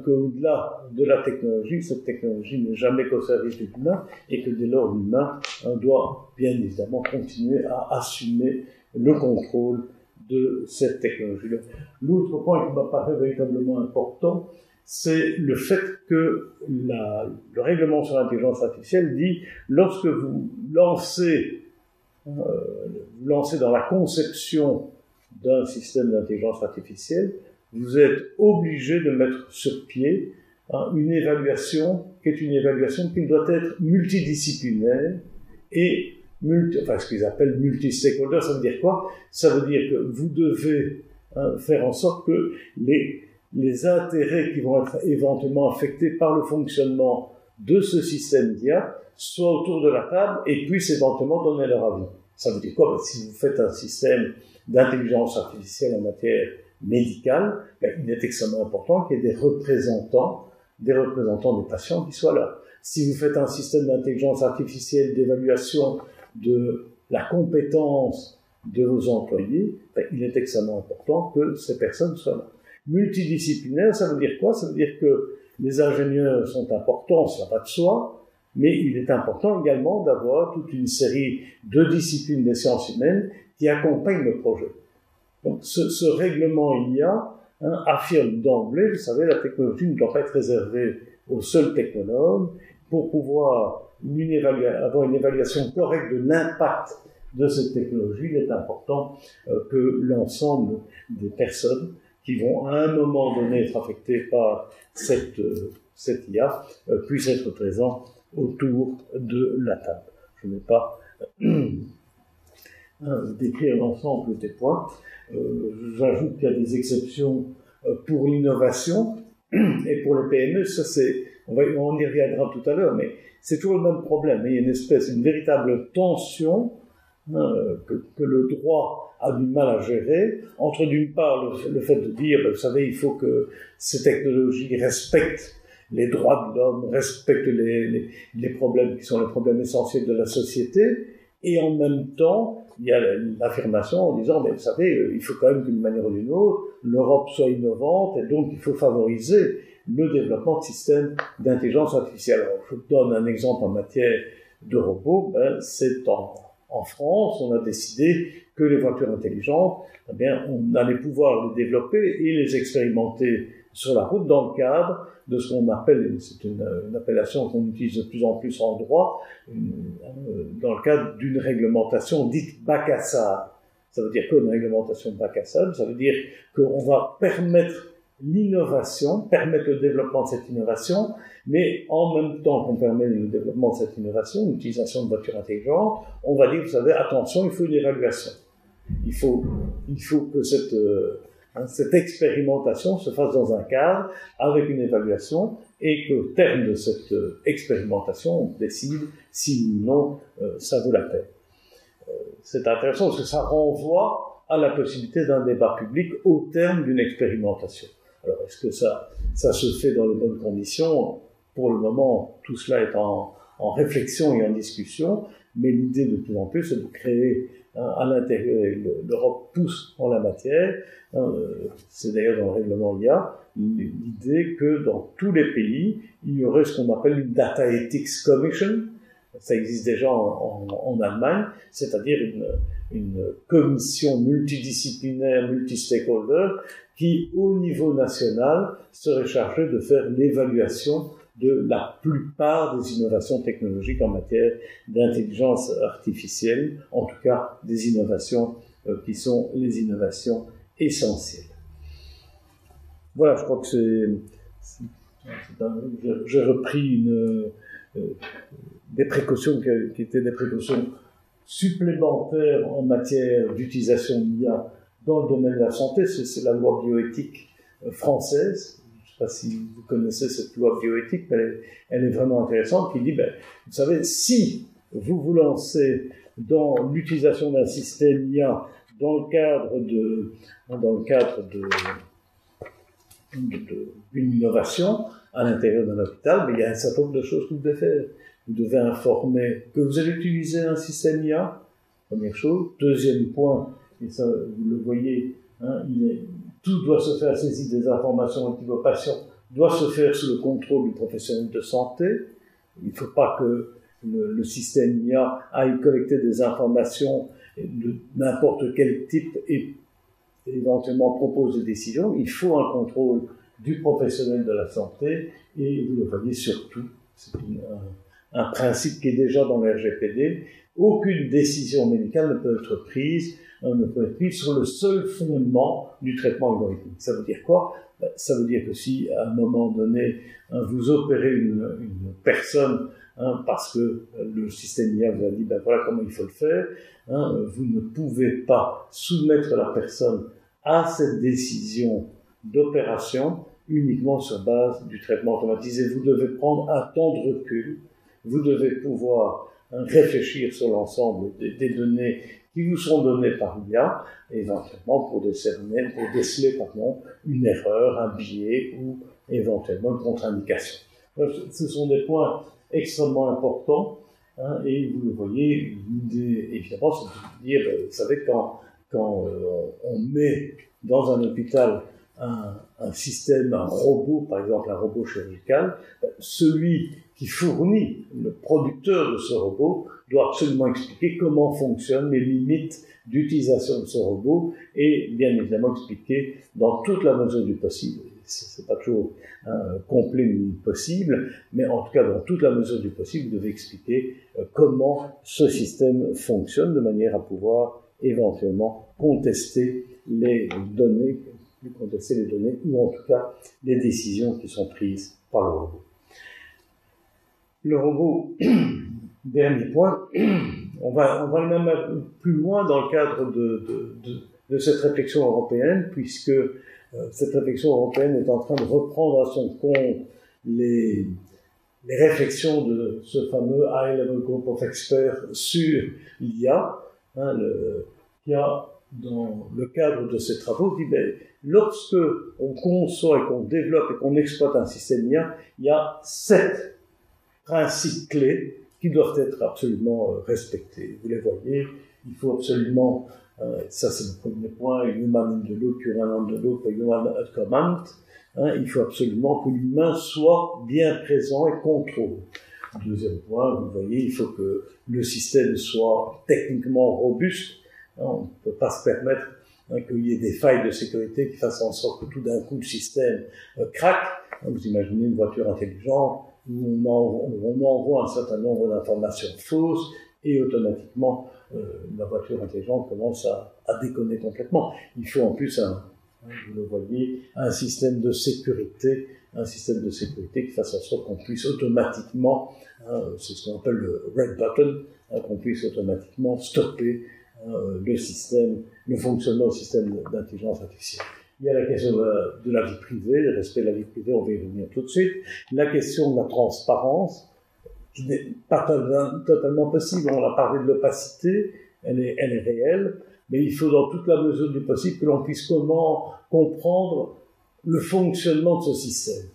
qu'au-delà de la technologie, cette technologie n'est jamais qu'au service de l'humain, et que dès lors l'humain doit bien évidemment continuer à assumer le contrôle de cette technologie-là. L'autre point qui m'apparaît véritablement important, c'est le fait que le règlement sur l'intelligence artificielle dit lorsque vous lancez dans la conception d'un système d'intelligence artificielle, vous êtes obligé de mettre sur pied une évaluation qui doit être multidisciplinaire et ce qu'ils appellent multi-stakeholder. Ça veut dire quoi? Ça veut dire que vous devez faire en sorte que les intérêts qui vont être éventuellement affectés par le fonctionnement de ce système d'IA soient autour de la table et puissent éventuellement donner leur avis. Ça veut dire quoi? Si vous faites un système d'intelligence artificielle en matière médicale, il est extrêmement important qu'il y ait des représentants des patients qui soient là. Si vous faites un système d'intelligence artificielle d'évaluation de la compétence de vos employés, il est extrêmement important que ces personnes soient là. Multidisciplinaire, ça veut dire quoi? Ça veut dire que les ingénieurs sont importants, ça va de soi, mais il est important également d'avoir toute une série de disciplines des sciences humaines qui accompagnent le projet. Donc ce règlement IA affirme d'emblée, vous savez, la technologie ne doit pas être réservée aux seuls technologues. Pour pouvoir avoir une évaluation correcte de l'impact de cette technologie, il est important que l'ensemble des personnes qui vont à un moment donné être affectées par cette IA puissent être présents autour de la table. Je ne vais pas décrire l'ensemble des points. J'ajoute qu'il y a des exceptions pour l'innovation et pour les PME. Ça, on y reviendra tout à l'heure, mais c'est toujours le même problème. Il y a une véritable tension que le droit a du mal à gérer, entre d'une part le fait de dire, vous savez, il faut que ces technologies respectent les droits de l'homme, respectent les problèmes qui sont les problèmes essentiels de la société, et en même temps, il y a l'affirmation en disant, mais vous savez, il faut quand même d'une manière ou d'une autre, l'Europe soit innovante, et donc il faut favoriser le développement de systèmes d'intelligence artificielle. Alors, je donne un exemple en matière de robots. C'est en France, on a décidé que les voitures intelligentes, on allait pouvoir les développer et les expérimenter sur la route dans le cadre de ce qu'on appelle, c'est une appellation qu'on utilise de plus en plus en droit, dans le cadre d'une réglementation dite bac à sable. Ça veut dire quoi une réglementation bac à sable? Ça veut dire qu'on va permettre l'innovation, permettre le développement de cette innovation, mais en même temps qu'on permet le développement de cette innovation, l'utilisation de voitures intelligentes, on va dire, vous savez, attention, il faut une évaluation. Il faut que cette expérimentation se fasse dans un cadre avec une évaluation et qu'au terme de cette expérimentation, on décide si ou non ça vaut la peine. C'est intéressant parce que ça renvoie à la possibilité d'un débat public au terme d'une expérimentation. Alors, est-ce que ça se fait dans les bonnes conditions? Pour le moment, tout cela est en réflexion et en discussion, mais l'idée de plus en plus, c'est de créer à l'intérieur, et l'Europe pousse en la matière, c'est d'ailleurs dans le règlement IA, l'idée que dans tous les pays, il y aurait ce qu'on appelle une Data Ethics Commission. Ça existe déjà en Allemagne, c'est-à-dire une commission multidisciplinaire, multi-stakeholder, qui, au niveau national, serait chargée de faire l'évaluation de la plupart des innovations technologiques en matière d'intelligence artificielle, en tout cas des innovations qui sont les innovations essentielles. Voilà, je crois que j'ai repris des précautions qui étaient des précautions supplémentaires en matière d'utilisation d'IA dans le domaine de la santé. C'est la loi bioéthique française. Je ne sais pas si vous connaissez cette loi bioéthique, mais elle est vraiment intéressante, qui dit, vous savez, si vous vous lancez dans l'utilisation d'un système IA dans le cadre d'une innovation à l'intérieur d'un hôpital, il y a un certain nombre de choses que vous devez faire. Vous devez informer que vous allez utiliser un système IA, première chose. Deuxième point, et ça vous le voyez, tout doit se faire, saisie des informations relatives aux patients, doit se faire sous le contrôle du professionnel de santé. Il ne faut pas que le système IA aille collecter des informations de n'importe quel type et éventuellement propose des décisions. Il faut un contrôle du professionnel de la santé et vous le voyez surtout, c'est un principe qui est déjà dans le RGPD, aucune décision médicale ne peut être prise sur le seul fondement du traitement algorithmique. Ça veut dire quoi? Ça veut dire que si, à un moment donné, vous opérez une personne parce que le système IA vous a dit, voilà comment il faut le faire, vous ne pouvez pas soumettre la personne à cette décision d'opération uniquement sur base du traitement automatisé. Vous devez prendre un temps de recul, vous devez pouvoir réfléchir sur l'ensemble des données qui vous sont données par l'IA, éventuellement pour déceler une erreur, un biais ou éventuellement une contre-indication. Ce sont des points extrêmement importants, et vous le voyez, l'idée évidemment c'est de dire, vous savez, quand on met dans un hôpital un système, un robot, par exemple un robot chirurgical, celui qui fournit, le producteur de ce robot, doit absolument expliquer comment fonctionnent les limites d'utilisation de ce robot et bien évidemment expliquer dans toute la mesure du possible, c'est pas toujours complet ni possible, mais en tout cas dans toute la mesure du possible, vous devez expliquer comment ce système fonctionne de manière à pouvoir éventuellement contester les données ou en tout cas les décisions qui sont prises par le robot. Le robot, dernier point, on va même plus loin dans le cadre de cette réflexion européenne, puisque cette réflexion européenne est en train de reprendre à son compte les réflexions de ce fameux High Level Group of Experts sur l'IA, qui a, dans le cadre de ces travaux, dit lorsque on conçoit et qu'on développe et qu'on exploite un système IA, il y a 7 principes clés qui doivent être absolument respectés. Vous les voyez, il faut absolument, ça c'est le premier point, human in the loop, human on the loop, human at command. Il faut absolument que l'humain soit bien présent et contrôlé. Deuxième point, vous voyez, il faut que le système soit techniquement robuste. On ne peut pas se permettre qu'il y ait des failles de sécurité qui fassent en sorte que tout d'un coup le système craque. Vous imaginez une voiture intelligente où on envoie un certain nombre d'informations fausses et automatiquement la voiture intelligente commence à déconner complètement. Il faut en plus, vous le voyez, un système de sécurité qui fasse en sorte qu'on puisse automatiquement, c'est ce qu'on appelle le red button, qu'on puisse automatiquement stopper le fonctionnement du système d'intelligence artificielle. Il y a la question de la vie privée, le respect de la vie privée, on va y revenir tout de suite. La question de la transparence, qui n'est pas totalement possible. On a parlé de l'opacité, elle est réelle, mais il faut dans toute la mesure du possible que l'on puisse comprendre le fonctionnement de ce système.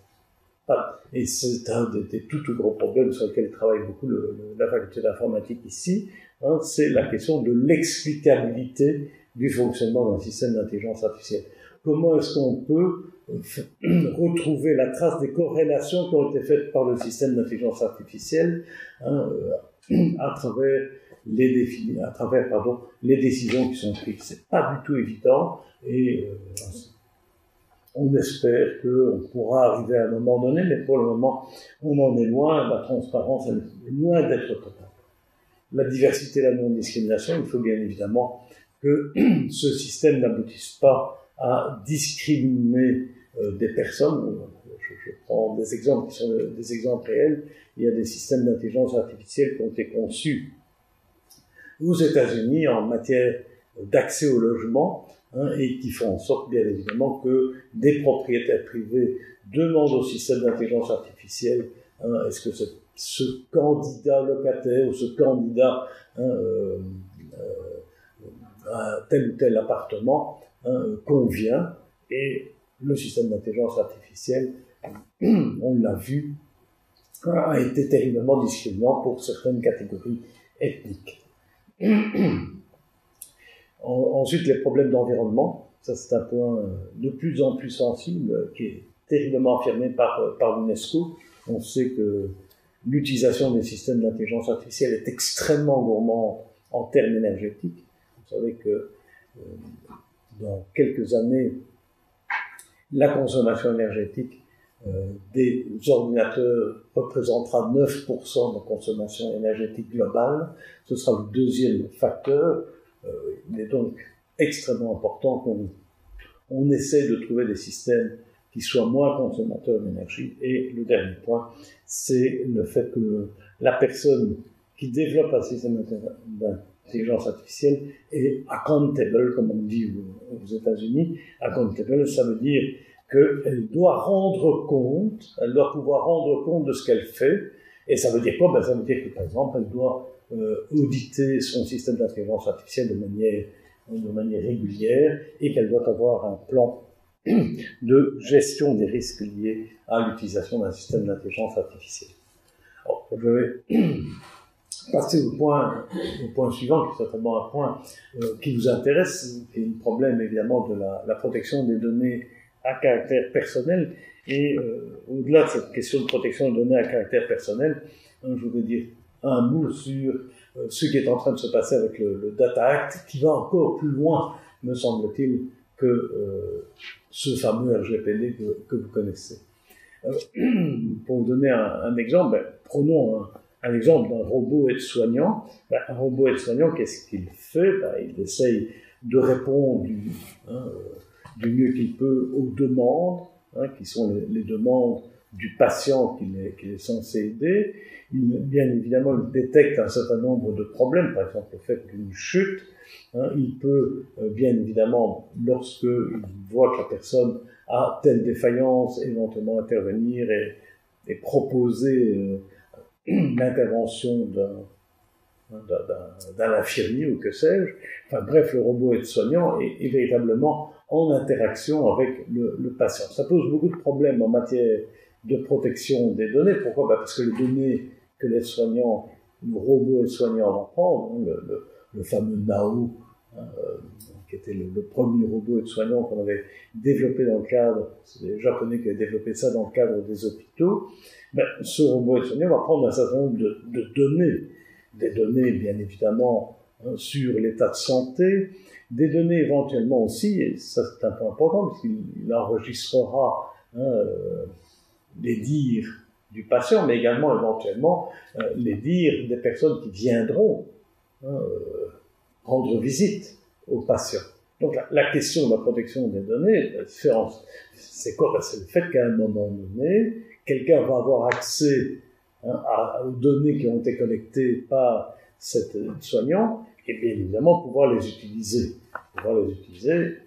Et c'est un des tout gros problèmes sur lesquels travaille beaucoup la faculté d'informatique ici, hein, c'est la question de l'explicabilité du fonctionnement d'un système d'intelligence artificielle. Comment est-ce qu'on peut retrouver la trace des corrélations qui ont été faites par le système d'intelligence artificielle, hein, à travers les décisions qui sont prises. C'est pas du tout évident, et on espère qu'on pourra arriver à un moment donné, mais pour le moment, on en est loin. La transparence est loin d'être totale. La diversité et la non-discrimination, il faut bien évidemment que ce système n'aboutisse pas à discriminer des personnes. Je prends des exemples qui sont des exemples réels. Il y a des systèmes d'intelligence artificielle qui ont été conçus aux États-Unis en matière d'accès au logement, hein, et qui font en sorte, bien évidemment, que des propriétaires privés demandent au système d'intelligence artificielle, hein, est-ce que ce candidat locataire ou ce candidat, hein, à tel ou tel appartement, hein, convient, et le système d'intelligence artificielle, on l'a vu, a été terriblement discriminant pour certaines catégories ethniques. Ensuite, les problèmes d'environnement, ça c'est un point de plus en plus sensible, qui est terriblement affirmé par l'UNESCO. On sait que l'utilisation des systèmes d'intelligence artificielle est extrêmement gourmand en termes énergétiques. Vous savez que dans quelques années, la consommation énergétique des ordinateurs représentera 9% de consommation énergétique globale. Ce sera le deuxième facteur. Il est donc extrêmement important qu'on essaie de trouver des systèmes qui soient moins consommateurs d'énergie. Et le dernier point, c'est le fait que la personne qui développe un système d'intelligence artificielle est accountable, comme on dit aux États-Unis. Accountable, ça veut dire qu'elle doit rendre compte, elle doit pouvoir rendre compte de ce qu'elle fait. Et ça veut dire quoi? Ça veut dire que, par exemple, elle doit auditer son système d'intelligence artificielle de manière régulière, et qu'elle doit avoir un plan de gestion des risques liés à l'utilisation d'un système d'intelligence artificielle. Alors, je vais passer au point suivant, qui est certainement un point qui nous intéresse, qui est le problème évidemment de la protection des données à caractère personnel. Et au-delà de cette question de protection des données à caractère personnel, je voudrais dire un mot sur ce qui est en train de se passer avec le Data Act, qui va encore plus loin, me semble-t-il, que ce fameux RGPD que vous connaissez. Pour vous donner un exemple, prenons un exemple d'un robot aide-soignant. Un robot aide-soignant, qu'est-ce qu'il fait? Il essaye de répondre du mieux qu'il peut aux demandes, qui sont les demandes du patient qu'il est censé aider. Bien évidemment, il détecte un certain nombre de problèmes, par exemple le fait d'une chute. Il peut, bien évidemment, lorsqu'il voit que la personne a telle défaillance, éventuellement intervenir et proposer l'intervention d'un infirmier ou que sais-je. Enfin bref, le robot aide-soignant est véritablement en interaction avec le patient. Ça pose beaucoup de problèmes en matière de protection des données. Pourquoi? Parce que les données que l'aide-soignant, le robot aide-soignant va prendre, le fameux Nao, qui était le premier robot aide-soignant qu'on avait développé dans le cadre, c'est les Japonais qui avaient développé ça dans le cadre des hôpitaux, ce robot aide-soignant va prendre un certain nombre de données, des données bien évidemment sur l'état de santé, des données éventuellement aussi, et ça c'est un point important, parce qu'il enregistrera les dires du patient, mais également éventuellement les dires des personnes qui viendront rendre visite aux patients. Donc la question de la protection des données, la différence, c'est quoi? C'est le fait qu'à un moment donné, quelqu'un va avoir accès aux données qui ont été collectées par cet soignant, et bien évidemment pouvoir les utiliser.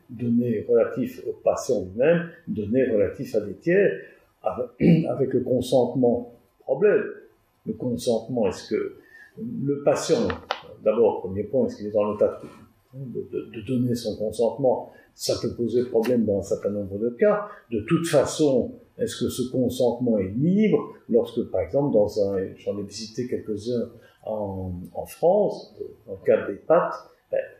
Données relatives au patient lui-même, données relatives à des tiers, avec le consentement. Problème. Le consentement, est-ce que le patient, d'abord, premier point, est-ce qu'il est dans l'état de donner son consentement? ça peut poser problème dans un certain nombre de cas. De toute façon, est-ce que ce consentement est libre lorsque, par exemple, j'en ai visité quelques-uns en France, dans le cadre des PAT,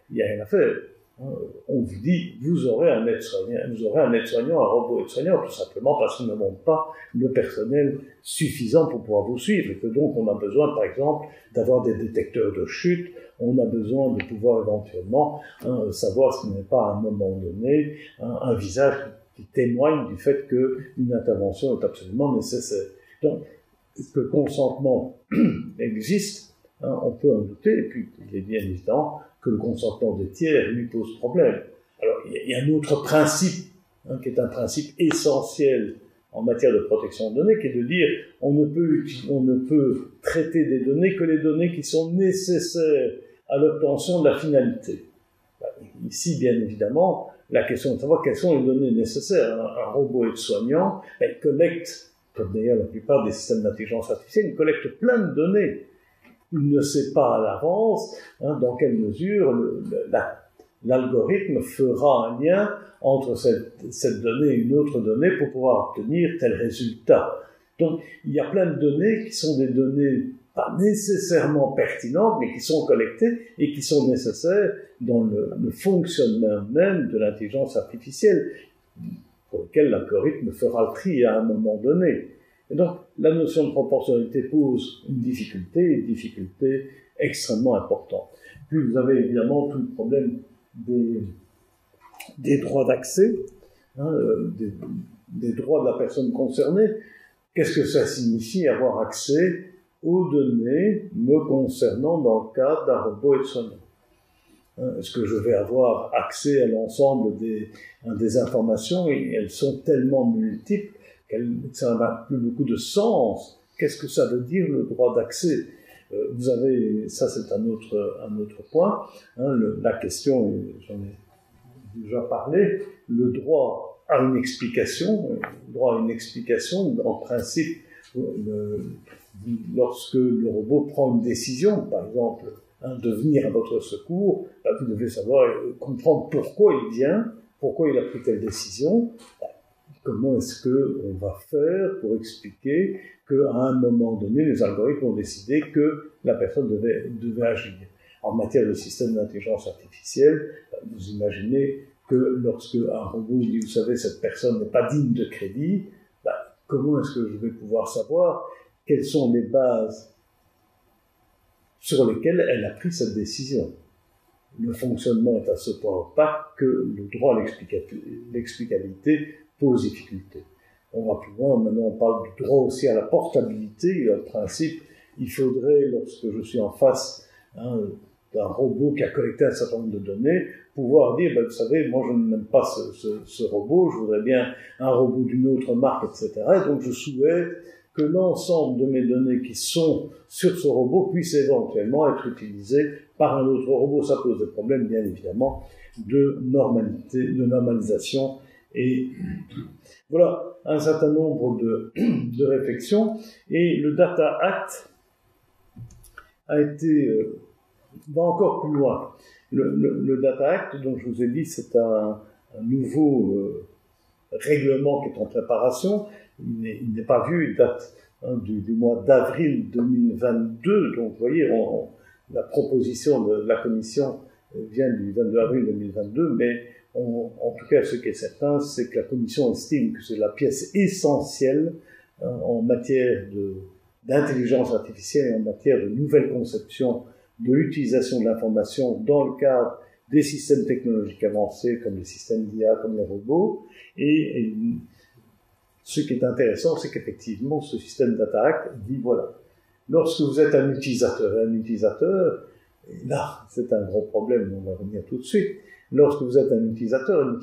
il n'y a rien à faire. On vous dit, vous aurez un aide-soignant, un robot aide-soignant, tout simplement parce qu'il ne montre pas le personnel suffisant pour pouvoir vous suivre. Et que donc, on a besoin, par exemple, d'avoir des détecteurs de chute, on a besoin de pouvoir éventuellement savoir ce qui n'est pas à un moment donné un visage qui témoigne du fait qu'une intervention est absolument nécessaire. Donc, que le consentement existe, on peut en douter, et puis il est bien évident que le consentement des tiers lui pose problème. Alors, il y a un autre principe, qui est un principe essentiel en matière de protection de données, qui est de dire on ne peut traiter des données que les données qui sont nécessaires à l'obtention de la finalité. Ici, bien évidemment, la question est de savoir quelles sont les données nécessaires. Un robot aide-soignant, il collecte, comme d'ailleurs la plupart des systèmes d'intelligence artificielle, il collecte plein de données. Il ne sait pas à l'avance dans quelle mesure l'algorithme fera un lien entre cette donnée et une autre donnée pour pouvoir obtenir tel résultat. Donc, il y a plein de données qui sont des données pas nécessairement pertinentes, mais qui sont collectées et qui sont nécessaires dans le fonctionnement même de l'intelligence artificielle, pour lequel l'algorithme fera le tri à un moment donné. Et donc, la notion de proportionnalité pose une difficulté extrêmement importante. Puis, vous avez évidemment tout le problème des droits d'accès, des droits de la personne concernée. Qu'est-ce que ça signifie avoir accès aux données me concernant dans le cadre d'un robot aide-soignant? Est-ce que je vais avoir accès à l'ensemble des informations, et elles sont tellement multiples que ça n'a plus beaucoup de sens. Qu'est-ce que ça veut dire, le droit d'accès? Vous avez, ça c'est un autre point, la question, j'en ai déjà parlé, le droit à une explication. Le droit à une explication, en principe, lorsque le robot prend une décision, par exemple, de venir à votre secours, vous devez savoir, comprendre pourquoi il vient, pourquoi il a pris telle décision. Comment est-ce qu'on va faire pour expliquer qu'à un moment donné, les algorithmes ont décidé que la personne devait agir. En matière de système d'intelligence artificielle, vous imaginez que lorsque un robot dit, vous savez, cette personne n'est pas digne de crédit, comment est-ce que je vais pouvoir savoir quelles sont les bases sur lesquelles elle a pris cette décision? Le fonctionnement est à ce point opaque que le droit à l'explicabilité pose difficulté. On va plus loin, maintenant on parle du droit aussi à la portabilité. En principe, il faudrait, lorsque je suis en face d'un robot qui a collecté un certain nombre de données, pouvoir dire, vous savez, moi je n'aime pas ce robot, je voudrais bien un robot d'une autre marque, etc. Et donc je souhaite que l'ensemble de mes données qui sont sur ce robot puissent éventuellement être utilisées par un autre robot. Ça pose des problèmes, bien évidemment, de normalisation. Et voilà un certain nombre de réflexions. Et le Data Act va encore plus loin. Le Data Act, dont je vous ai dit, c'est un nouveau règlement qui est en préparation. Il n'est pas vu, il date du mois d'avril 2022. Donc, vous voyez, la proposition de la Commission vient du 22 avril 2022, mais en tout cas, ce qui est certain, c'est que la Commission estime que c'est la pièce essentielle en matière d'intelligence artificielle et en matière de nouvelle conception de l'utilisation de l'information dans le cadre des systèmes technologiques avancés, comme les systèmes d'IA, comme les robots. Et ce qui est intéressant, c'est qu'effectivement, ce système Data Act dit, voilà, lorsque vous êtes un utilisateur, et là, c'est un gros problème, on va revenir tout de suite. Lorsque vous êtes un utilisateur,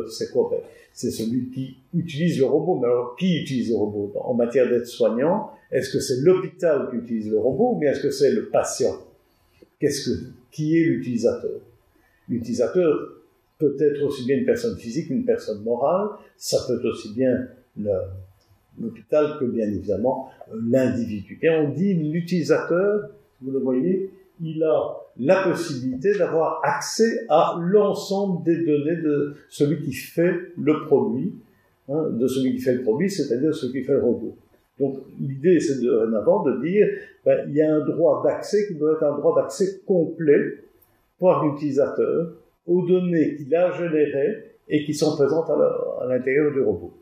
c'est quoi? C'est celui qui utilise le robot. Mais alors, qui utilise le robot? En matière d'aide-soignant, est-ce que c'est l'hôpital qui utilise le robot, ou bien est-ce que c'est le patient? Qui est l'utilisateur? L'utilisateur peut être aussi bien une personne physique qu'une personne morale. Ça peut être aussi bien l'hôpital que, bien évidemment, l'individu. Et on dit l'utilisateur, vous le voyez, il a la possibilité d'avoir accès à l'ensemble des données de celui qui fait le produit, de celui qui fait le produit, c'est-à-dire celui qui fait le robot. Donc l'idée, c'est dorénavant de dire, il y a un droit d'accès qui doit être un droit d'accès complet par l'utilisateur aux données qu'il a générées et qui sont présentes à l'intérieur du robot.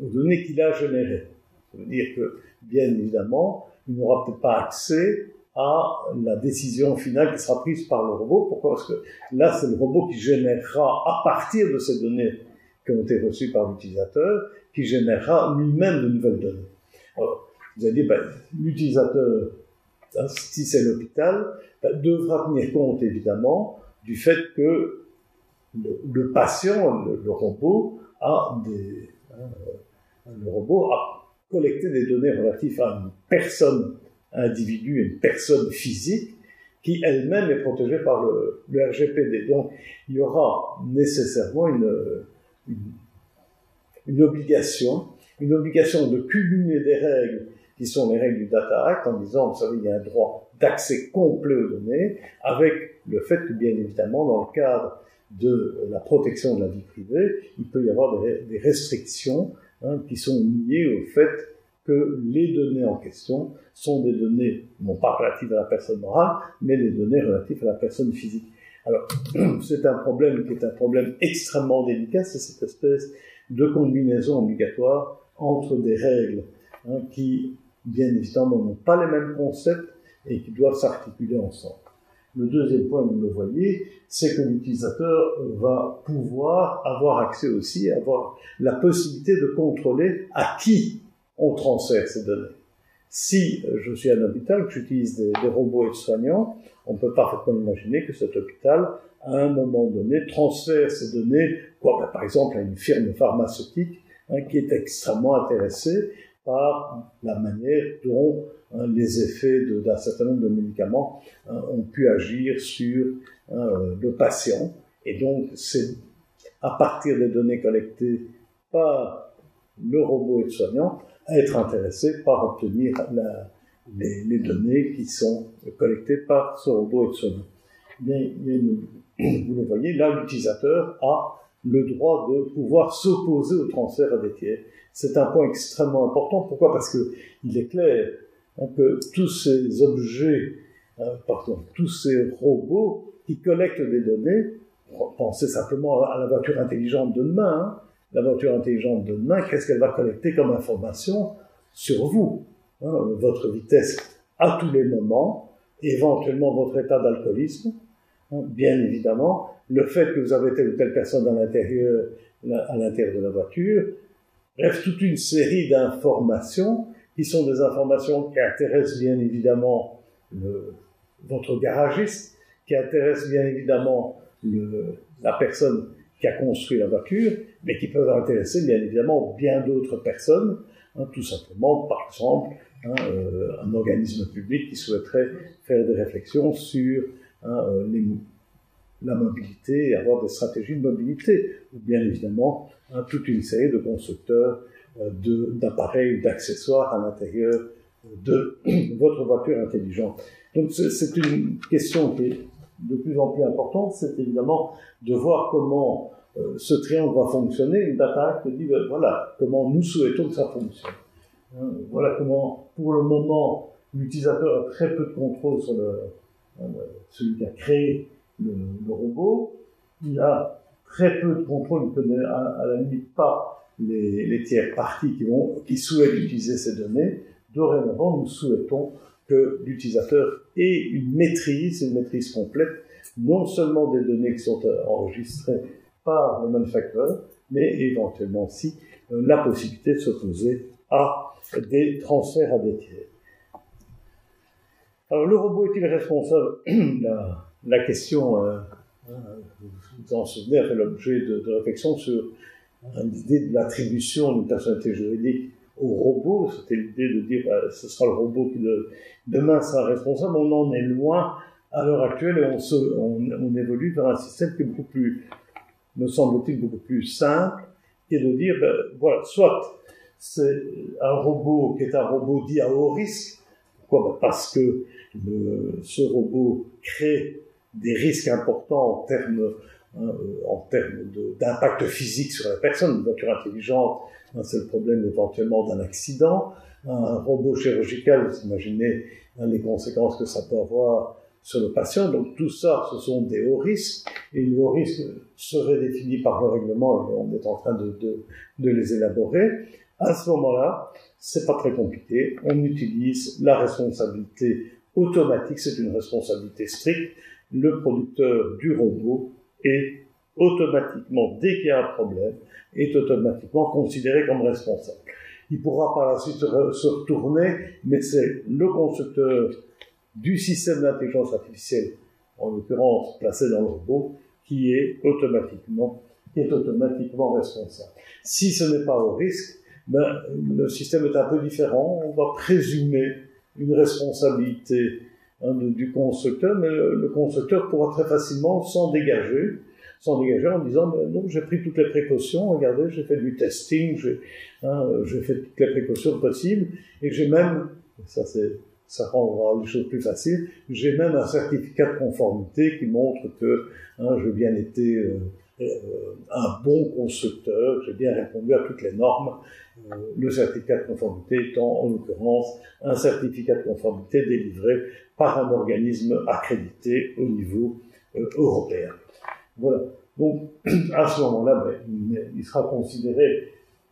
Aux données qu'il a générées. Ça veut dire que, bien évidemment, il n'aura peut-être pas accès à la décision finale qui sera prise par le robot. Pourquoi ? Parce que là, c'est le robot qui générera, à partir de ces données qui ont été reçues par l'utilisateur, qui générera lui-même de nouvelles données. Alors, vous allez dire, l'utilisateur, si c'est l'hôpital, devra tenir compte, évidemment, du fait que le patient, le robot, le robot a collecté des données relatives à une personne, un individu, une personne physique, qui elle-même est protégée par le RGPD. Donc, il y aura nécessairement une obligation de cumuler des règles qui sont les règles du Data Act, en disant, vous savez, il y a un droit d'accès complet aux données, avec le fait que, bien évidemment, dans le cadre de la protection de la vie privée, il peut y avoir des restrictions qui sont liées au fait que les données en question sont des données, non pas relatives à la personne morale, mais des données relatives à la personne physique. Alors, c'est un problème qui est un problème extrêmement délicat, c'est cette espèce de combinaison obligatoire entre des règles qui, bien évidemment, n'ont pas les mêmes concepts et qui doivent s'articuler ensemble. Le deuxième point, vous le voyez, c'est que l'utilisateur va pouvoir avoir accès aussi, avoir la possibilité de contrôler à qui on transfère ces données. Si je suis à un hôpital, que j'utilise des robots aides-soignants, on peut parfaitement imaginer que cet hôpital, à un moment donné, transfère ces données, par exemple à une firme pharmaceutique qui est extrêmement intéressée par la manière dont les effets d'un certain nombre de médicaments ont pu agir sur le patient. Et donc, c'est à partir des données collectées par le robot aide-soignant à être intéressé par obtenir les données qui sont collectées par ce robot aide-soignant. Vous le voyez, là, l'utilisateur a le droit de pouvoir s'opposer au transfert à des tiers. C'est un point extrêmement important. Pourquoi ? Parce que il est clair que tous ces objets, tous ces robots qui collectent des données, pensez simplement à la voiture intelligente de demain. La voiture intelligente de demain, qu'est-ce qu'elle va collecter comme information sur vous ? Votre vitesse à tous les moments, éventuellement votre état d'alcoolisme, bien évidemment, le fait que vous avez telle ou telle personne à l'intérieur de la voiture, bref, toute une série d'informations qui sont des informations qui intéressent bien évidemment votre garagiste, qui intéressent bien évidemment la personne qui a construit la voiture, mais qui peuvent intéresser bien évidemment bien d'autres personnes, tout simplement, par exemple, un organisme public qui souhaiterait faire des réflexions sur la mobilité et avoir des stratégies de mobilité, ou bien évidemment toute une série de constructeurs d'appareils ou d'accessoires à l'intérieur de votre voiture intelligente. Donc c'est une question qui est de plus en plus importante, c'est évidemment de voir comment ce triangle va fonctionner. Une Data Act dit, voilà comment nous souhaitons que ça fonctionne. Voilà comment, pour le moment, l'utilisateur a très peu de contrôle sur celui qui a créé le robot. Il a très peu de contrôle, il ne connaît à la limite pas les tiers parties qui souhaitent utiliser ces données. Dorénavant, nous souhaitons que l'utilisateur ait une maîtrise complète, non seulement des données qui sont enregistrées par le manufactureur, mais éventuellement aussi la possibilité de s'opposer à des transferts à des tiers. Alors, le robot est-il responsable ? La question, vous vous en souvenez, a fait l'objet de réflexion sur l'idée de l'attribution d'une personnalité juridique au robot. C'était l'idée de dire ce sera le robot qui demain sera responsable. On en est loin à l'heure actuelle et on évolue vers un système qui est beaucoup plus, me semble-t-il, beaucoup plus simple, qui est de dire, voilà, soit c'est un robot qui est un robot dit à haut risque, Pourquoi? Parce que ce robot crée des risques importants en termes d'impact physique sur la personne. Une voiture intelligente, c'est le problème éventuellement d'un accident. Un robot chirurgical, vous imaginez les conséquences que ça peut avoir sur le patient. Donc tout ça, ce sont des hauts risques, et les hauts risques seraient définis par le règlement, et on est en train de les élaborer. À ce moment-là, c'est pas très compliqué, on utilise la responsabilité automatique, c'est une responsabilité stricte. Le producteur du robot est automatiquement, dès qu'il y a un problème, est automatiquement considéré comme responsable. Il pourra par la suite se retourner, mais c'est le constructeur du système d'intelligence artificielle, en l'occurrence placé dans le robot, qui est automatiquement responsable. Si ce n'est pas au risque, le système est un peu différent. On va présumer une responsabilité du constructeur, mais le constructeur pourra très facilement s'en dégager en disant non, j'ai pris toutes les précautions, regardez, j'ai fait du testing, j'ai fait toutes les précautions possibles, et j'ai même, ça rendra les choses plus faciles, j'ai même un certificat de conformité qui montre que j'ai bien été un bon constructeur, j'ai bien répondu à toutes les normes. Le certificat de conformité étant en l'occurrence un certificat de conformité délivré par un organisme accrédité au niveau européen. Voilà. Donc, à ce moment-là, il sera considéré,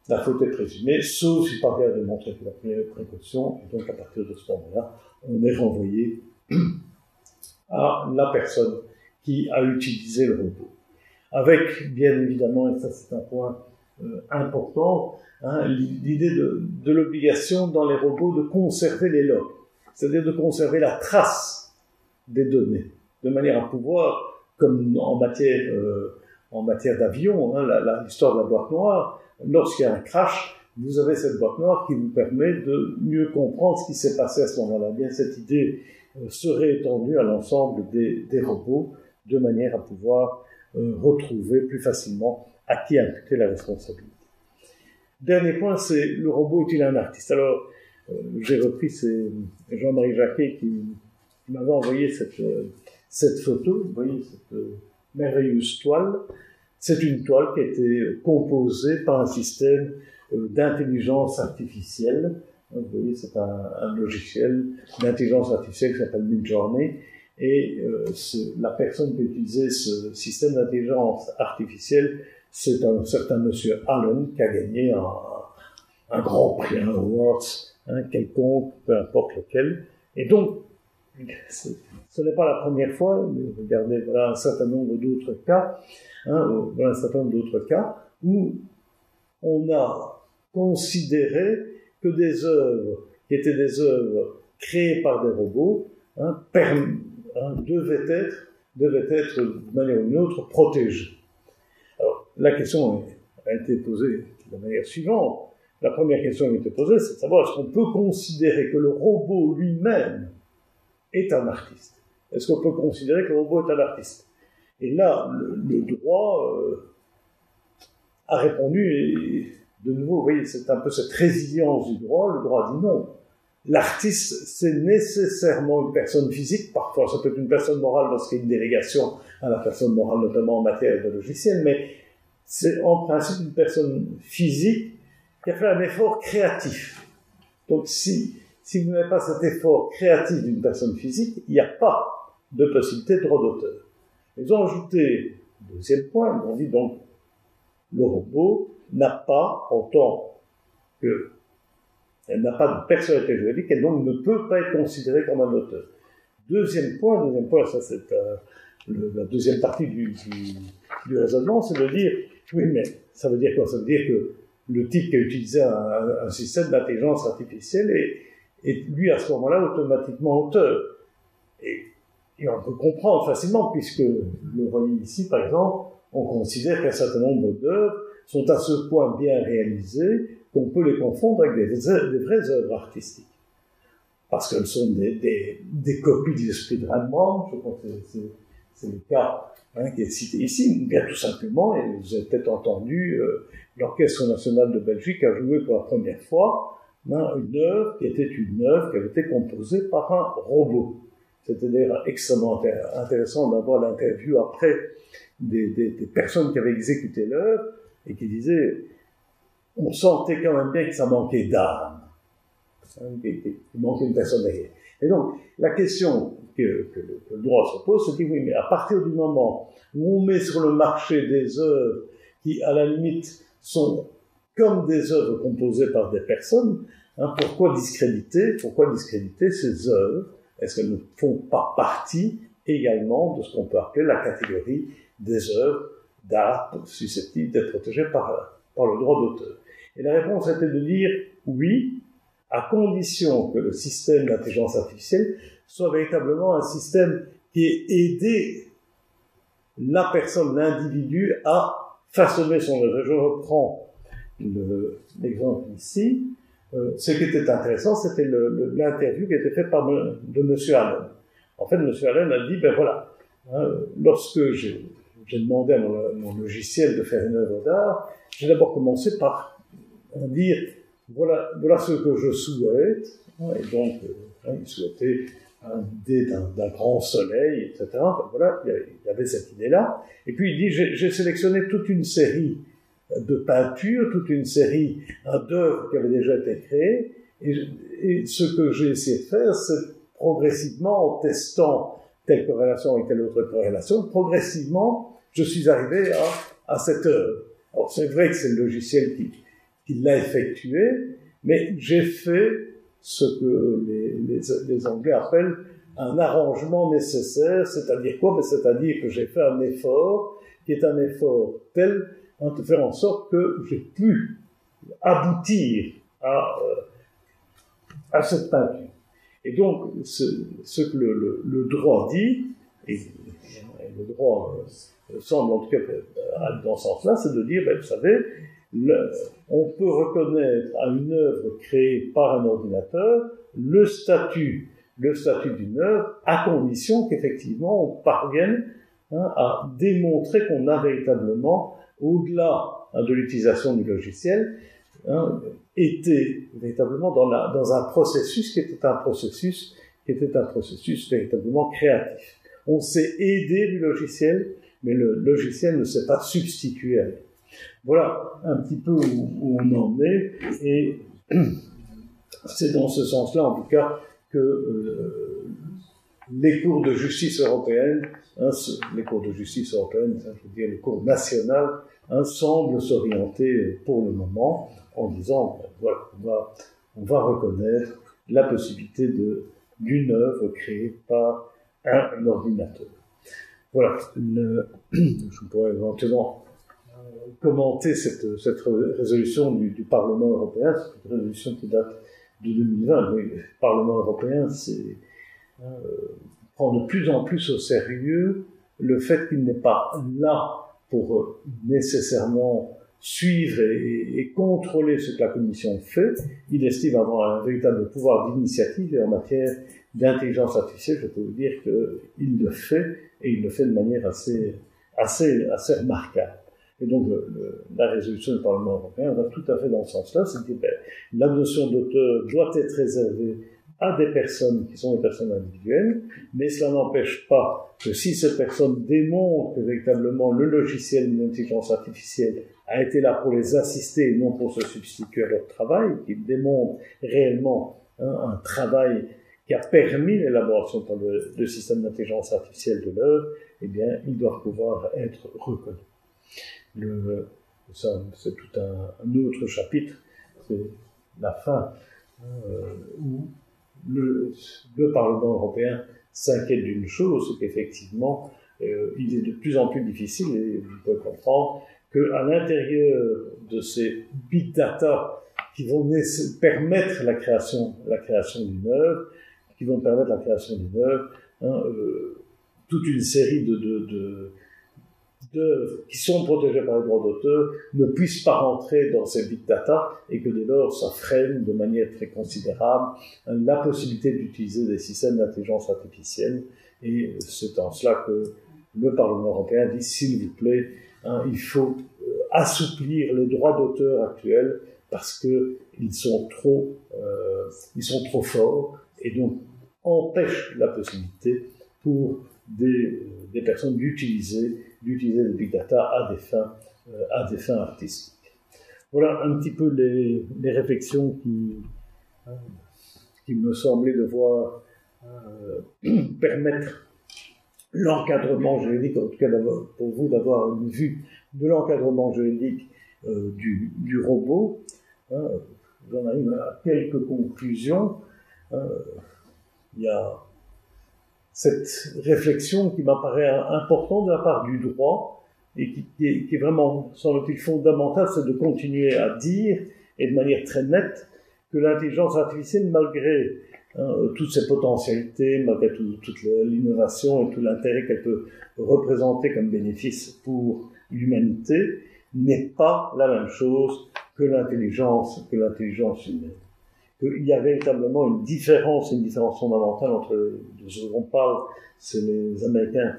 la faute est présumée, sauf s'il parvient à démontrer qu'il a pris les précautions, et donc à partir de ce moment-là, on est renvoyé à la personne qui a utilisé le robot. Avec, bien évidemment, et ça c'est un point important, l'idée de l'obligation dans les robots de conserver les logs, c'est-à-dire de conserver la trace des données, de manière à pouvoir, comme en matière d'avion, l'histoire de la boîte noire, lorsqu'il y a un crash, vous avez cette boîte noire qui vous permet de mieux comprendre ce qui s'est passé à ce moment-là. Bien, cette idée serait étendue à l'ensemble des robots, de manière à pouvoir retrouver plus facilement à qui imputer la responsabilité. Dernier point, c'est le robot est-il un artiste? Alors, j'ai repris, c'est Jean-Marie Jacquet qui m'avait envoyé cette photo, vous voyez, cette merveilleuse toile. C'est une toile qui a été composée par un système d'intelligence artificielle. Vous voyez, c'est un logiciel d'intelligence artificielle qui s'appelle Midjourney. Et la personne qui a utilisé ce système d'intelligence artificielle, c'est un certain monsieur Allen qui a gagné un grand prix, un award, quelconque, peu importe lequel. Et donc, ce n'est pas la première fois, mais regardez, voilà un certain nombre d'autres cas, où on a considéré que des œuvres qui étaient des œuvres créées par des robots devaient être de manière ou d'une autre protégées. Alors, la question a été posée de la manière suivante. La première question qui a été posée, c'est de savoir est-ce qu'on peut considérer que le robot lui-même est un artiste? Est-ce qu'on peut considérer que le robot est un artiste? Et là, le droit a répondu, et de nouveau, vous voyez, c'est un peu cette résilience du droit. Le droit dit non. L'artiste, c'est nécessairement une personne physique. Parfois, ça peut être une personne morale lorsqu'il y a une délégation à la personne morale, notamment en matière de logiciel, mais c'est en principe une personne physique qui a fait un effort créatif. Donc, si vous n'avez pas cet effort créatif d'une personne physique, il n'y a pas de possibilité de droit d'auteur. Ils ont ajouté, deuxième point, ils ont dit donc, le robot n'a pas, en tant que elle n'a pas de personnalité juridique, et donc ne peut pas être considérée comme un auteur. Deuxième point, ça c'est la deuxième partie du raisonnement, c'est de dire, oui, mais ça veut dire quoi? Ça veut dire que le type qui a utilisé un système d'intelligence artificielle est lui, à ce moment-là, automatiquement auteur. Et on peut comprendre facilement, puisque, le voyez ici, par exemple, on considère qu'un certain nombre d'œuvres sont à ce point bien réalisées qu'on peut les confondre avec des vraies œuvres artistiques. Parce qu'elles sont des copies de l'esprit de Rembrandt, je crois que c'est le cas qui est cité ici, ou bien tout simplement, et vous avez peut-être entendu, l'Orchestre national de Belgique a joué pour la première fois une œuvre qui était une œuvre qui avait été composée par un robot. C'était d'ailleurs extrêmement intéressant d'avoir l'interview après des personnes qui avaient exécuté l'œuvre et qui disaient, on sentait quand même bien que ça manquait d'âme, qu'il manquait une personnalité. Et donc, la question que le droit se pose, c'est que oui, mais à partir du moment où on met sur le marché des œuvres qui, à la limite, sont comme des œuvres composées par des personnes, pourquoi discréditer ces œuvres? Est-ce qu'elles ne font pas partie également de ce qu'on peut appeler la catégorie des œuvres d'art susceptibles d'être protégées par le droit d'auteur? Et la réponse était de dire oui, à condition que le système d'intelligence artificielle soit véritablement un système qui ait aidé la personne, l'individu, à façonner son œuvre. Je reprends l'exemple ici. Ce qui était intéressant, c'était l'interview qui était faite de M. Allen. En fait, M. Allen a dit, ben voilà, lorsque j'ai demandé à mon logiciel de faire une œuvre d'art, j'ai d'abord commencé par dire, voilà ce que je souhaite, et donc, il souhaitait l'idée d'un grand soleil, etc. Enfin, voilà, il y avait cette idée-là. Et puis, il dit, j'ai sélectionné toute une série de peintures, toute une série d'œuvres qui avaient déjà été créées, et ce que j'ai essayé de faire, c'est progressivement, en testant telle corrélation avec telle autre corrélation, progressivement, je suis arrivé à cette œuvre. Alors, c'est vrai que c'est le logiciel qui l'a effectué, mais j'ai fait ce que les Anglais appellent un arrangement nécessaire, c'est-à-dire quoi? C'est-à-dire que j'ai fait un effort, qui est un effort tel de faire en sorte que j'ai pu aboutir à cette peinture. Et donc, ce que le droit dit, et le droit semble en tout cas aller dans ce sens-là, c'est de dire, vous savez, on peut reconnaître à une œuvre créée par un ordinateur le statut d'une œuvre, à condition qu'effectivement on parvienne à démontrer qu'on a véritablement, au-delà de l'utilisation du logiciel, était véritablement dans un processus qui était un processus véritablement créatif. On s'est aidé du logiciel, mais le logiciel ne s'est pas substitué à lui. Voilà un petit peu où on en est, et c'est dans ce sens-là, en tout cas, que les cours de justice européenne, les cours les cours nationales, semblent s'orienter pour le moment en disant, voilà, on va reconnaître la possibilité d'une œuvre créée par un ordinateur. Voilà, je pourrais éventuellement commenter cette résolution du Parlement européen, cette résolution qui date de 2020. Oui, le Parlement européen prend de plus en plus au sérieux le fait qu'il n'est pas là pour nécessairement suivre et contrôler ce que la Commission fait. Il estime avoir un véritable pouvoir d'initiative, et en matière d'intelligence artificielle, je peux vous dire qu'il le fait, et il le fait de manière assez remarquable. Et donc, la résolution du Parlement européen va tout à fait dans ce sens-là, c'est que la notion d'auteur doit être réservée à des personnes qui sont des personnes individuelles, mais cela n'empêche pas que si ces personnes démontrent que véritablement le logiciel de l'intelligence artificielle a été là pour les assister et non pour se substituer à leur travail, qu'ils démontrent réellement un travail qui a permis l'élaboration par le système d'intelligence artificielle de l'œuvre, eh bien, ils doivent pouvoir être reconnus. Ça, c'est tout un autre chapitre, c'est la fin, où le Parlement européen s'inquiète d'une chose, c'est qu'effectivement, il est de plus en plus difficile, et vous pouvez comprendre, qu'à l'intérieur de ces big data qui vont permettre la création d'une œuvre, toute une série d'œuvres qui sont protégées par les droits d'auteur ne puissent pas rentrer dans ces big data, et que dès lors ça freine de manière très considérable la possibilité d'utiliser des systèmes d'intelligence artificielle. Et c'est en cela que le Parlement européen dit, s'il vous plaît, il faut assouplir les droits d'auteur actuels parce qu'ils sont trop forts et donc empêchent la possibilité pour des personnes d'utiliser les big data à des fins artistiques. Voilà un petit peu les réflexions qui me semblaient devoir permettre l'encadrement juridique, en tout cas pour vous d'avoir une vue de l'encadrement juridique du robot. J'en arrive à quelques conclusions. Il y a cette réflexion qui m'apparaît importante de la part du droit et qui est vraiment, semble-t-il, fondamentale, c'est de continuer à dire, et de manière très nette, que l'intelligence artificielle, malgré toutes ses potentialités, malgré toute l'innovation et tout l'intérêt qu'elle peut représenter comme bénéfice pour l'humanité, n'est pas la même chose que l'intelligence humaine. Qu'il y a véritablement une différence fondamentale entre de ce dont on parle, c'est les Américains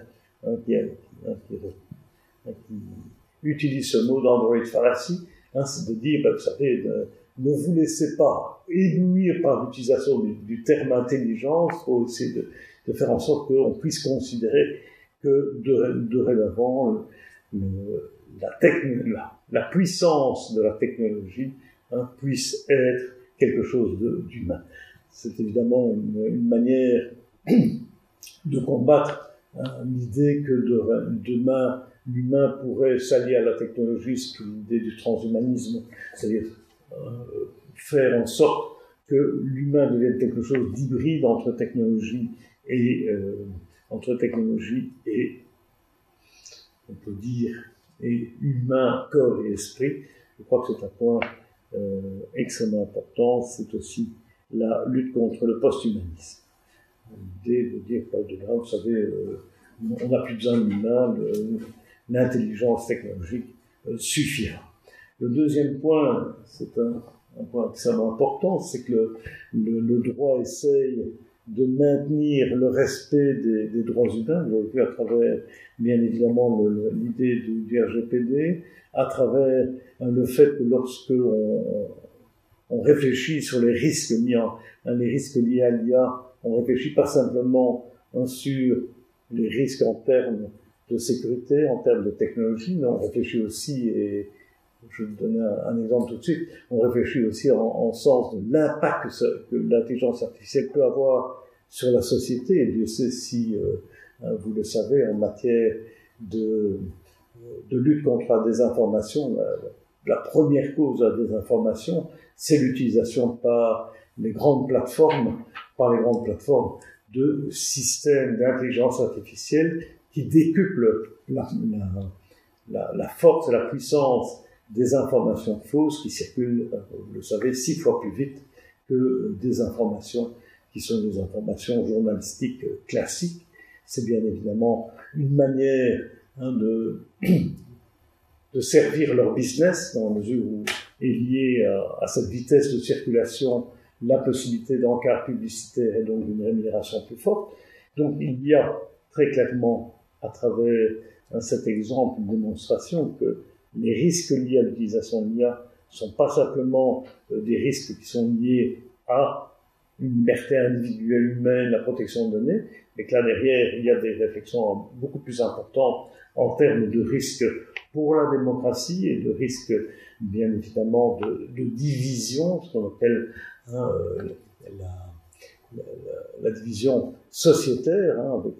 qui utilisent ce mot d'Android fallacy, c'est de dire, vous savez, ne vous laissez pas éblouir par l'utilisation du terme intelligence, il faut essayer de faire en sorte qu'on puisse considérer que dorénavant la puissance de la technologie puisse être quelque chose d'humain. C'est évidemment une manière de combattre l'idée que demain l'humain pourrait s'allier à la technologie, c'est l'idée du transhumanisme, c'est-à-dire faire en sorte que l'humain devienne quelque chose d'hybride entre technologie et on peut dire, et humain, corps et esprit. Je crois que c'est un point extrêmement important. C'est aussi la lutte contre le post-humanisme. L'idée de dire, au-delà, vous savez, on n'a plus besoin de l'humain, l'intelligence technologique suffira. Le deuxième point, c'est un point extrêmement important, c'est que le droit essaye de maintenir le respect des droits humains. Vous l'avez vu à travers, bien évidemment, l'idée du RGPD, à travers le fait que lorsque on réfléchit sur les risques les risques liés à l'IA, on réfléchit pas simplement sur les risques en termes de sécurité, en termes de technologie, mais on réfléchit aussi, et je vais vous donner un exemple tout de suite, on réfléchit aussi en sens de l'impact que l'intelligence artificielle peut avoir sur la société, et Dieu sait si, vous le savez, en matière de lutte contre la désinformation, la première cause de la désinformation, c'est l'utilisation par les grandes plateformes de systèmes d'intelligence artificielle qui décuplent la force et la puissance des informations fausses qui circulent, vous le savez, 6 fois plus vite que des informations qui sont des informations journalistiques classiques. C'est bien évidemment une manière de servir leur business, dans la mesure où est liée à cette vitesse de circulation la possibilité d'encarts publicitaires et donc d'une rémunération plus forte. Donc il y a très clairement, à travers cet exemple, une démonstration que les risques liés à l'utilisation de l'IA ne sont pas simplement des risques qui sont liés à une liberté individuelle humaine, la protection de données, mais que là derrière, il y a des réflexions beaucoup plus importantes en termes de risques pour la démocratie et de risques, bien évidemment, de division, ce qu'on appelle la division sociétaire, avec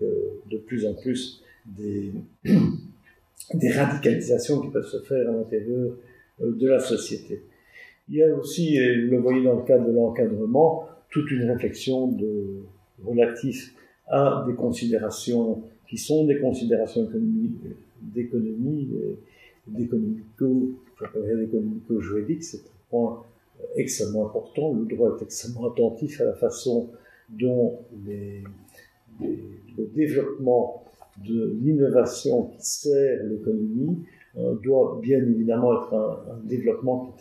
de plus en plus des radicalisations qui peuvent se faire à l'intérieur de la société. Il y a aussi, et vous le voyez dans le cadre de l'encadrement, toute une réflexion relative à des considérations qui sont des considérations d'économico-juridiques. C'est un point extrêmement important. Le droit est extrêmement attentif à la façon dont le développement de l'innovation qui sert l'économie doit bien évidemment être un développement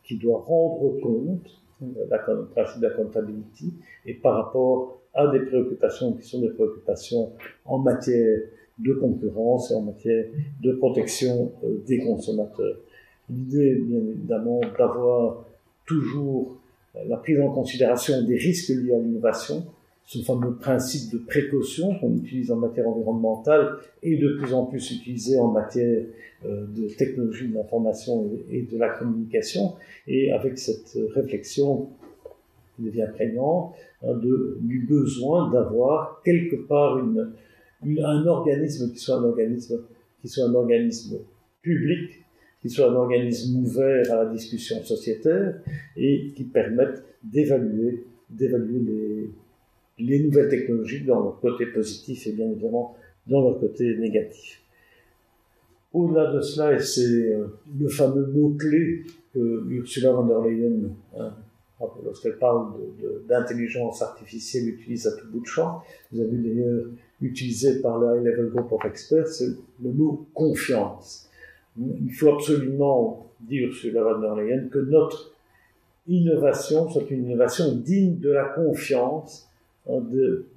qui doit rendre compte la principe d'accountability et par rapport à des préoccupations qui sont des préoccupations en matière de concurrence et en matière de protection des consommateurs. L'idée, bien évidemment, d'avoir toujours la prise en considération des risques liés à l'innovation, ce fameux principe de précaution qu'on utilise en matière environnementale et de plus en plus utilisé en matière de technologie de l'information et de la communication. Et avec cette réflexion, il devient prégnant du besoin d'avoir quelque part un organisme qui soit un organisme public, qui soit un organisme ouvert à la discussion sociétaire et qui permette d'évaluer les nouvelles technologies dans leur côté positif et bien évidemment dans leur côté négatif. Au-delà de cela, et c'est le fameux mot-clé que Ursula von der Leyen, lorsqu'elle parle d'intelligence artificielle, utilise à tout bout de champ. Vous avez d'ailleurs utilisé par le High Level Group of Experts, c'est le mot confiance. Il faut absolument, dit Ursula von der Leyen, que notre innovation soit une innovation digne de la confiance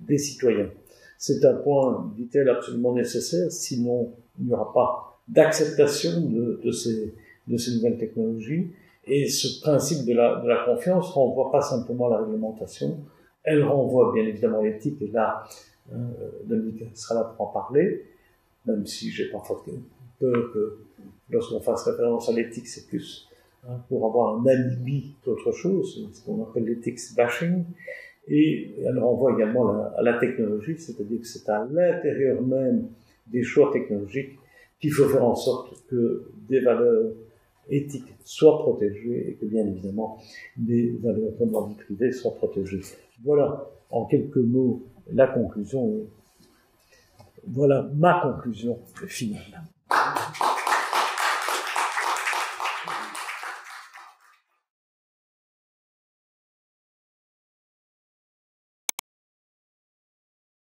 des citoyens. C'est un point, dit-elle, absolument nécessaire, sinon il n'y aura pas d'acceptation de ces nouvelles technologies. Et ce principe de la confiance renvoie pas simplement à la réglementation, elle renvoie bien évidemment à l'éthique, et là, Dominique sera là pour en parler, même si j'ai parfois peur que lorsqu'on fasse référence à l'éthique, c'est plus pour avoir un alibi qu'autre chose, ce qu'on appelle l'éthique bashing. Et elle renvoie également à la technologie, c'est-à-dire que c'est à l'intérieur même des choix technologiques qu'il faut faire en sorte que des valeurs éthiques soient protégées et que bien évidemment des valeurs comme la vie privée soient protégées. Voilà en quelques mots la conclusion. Voilà ma conclusion finale.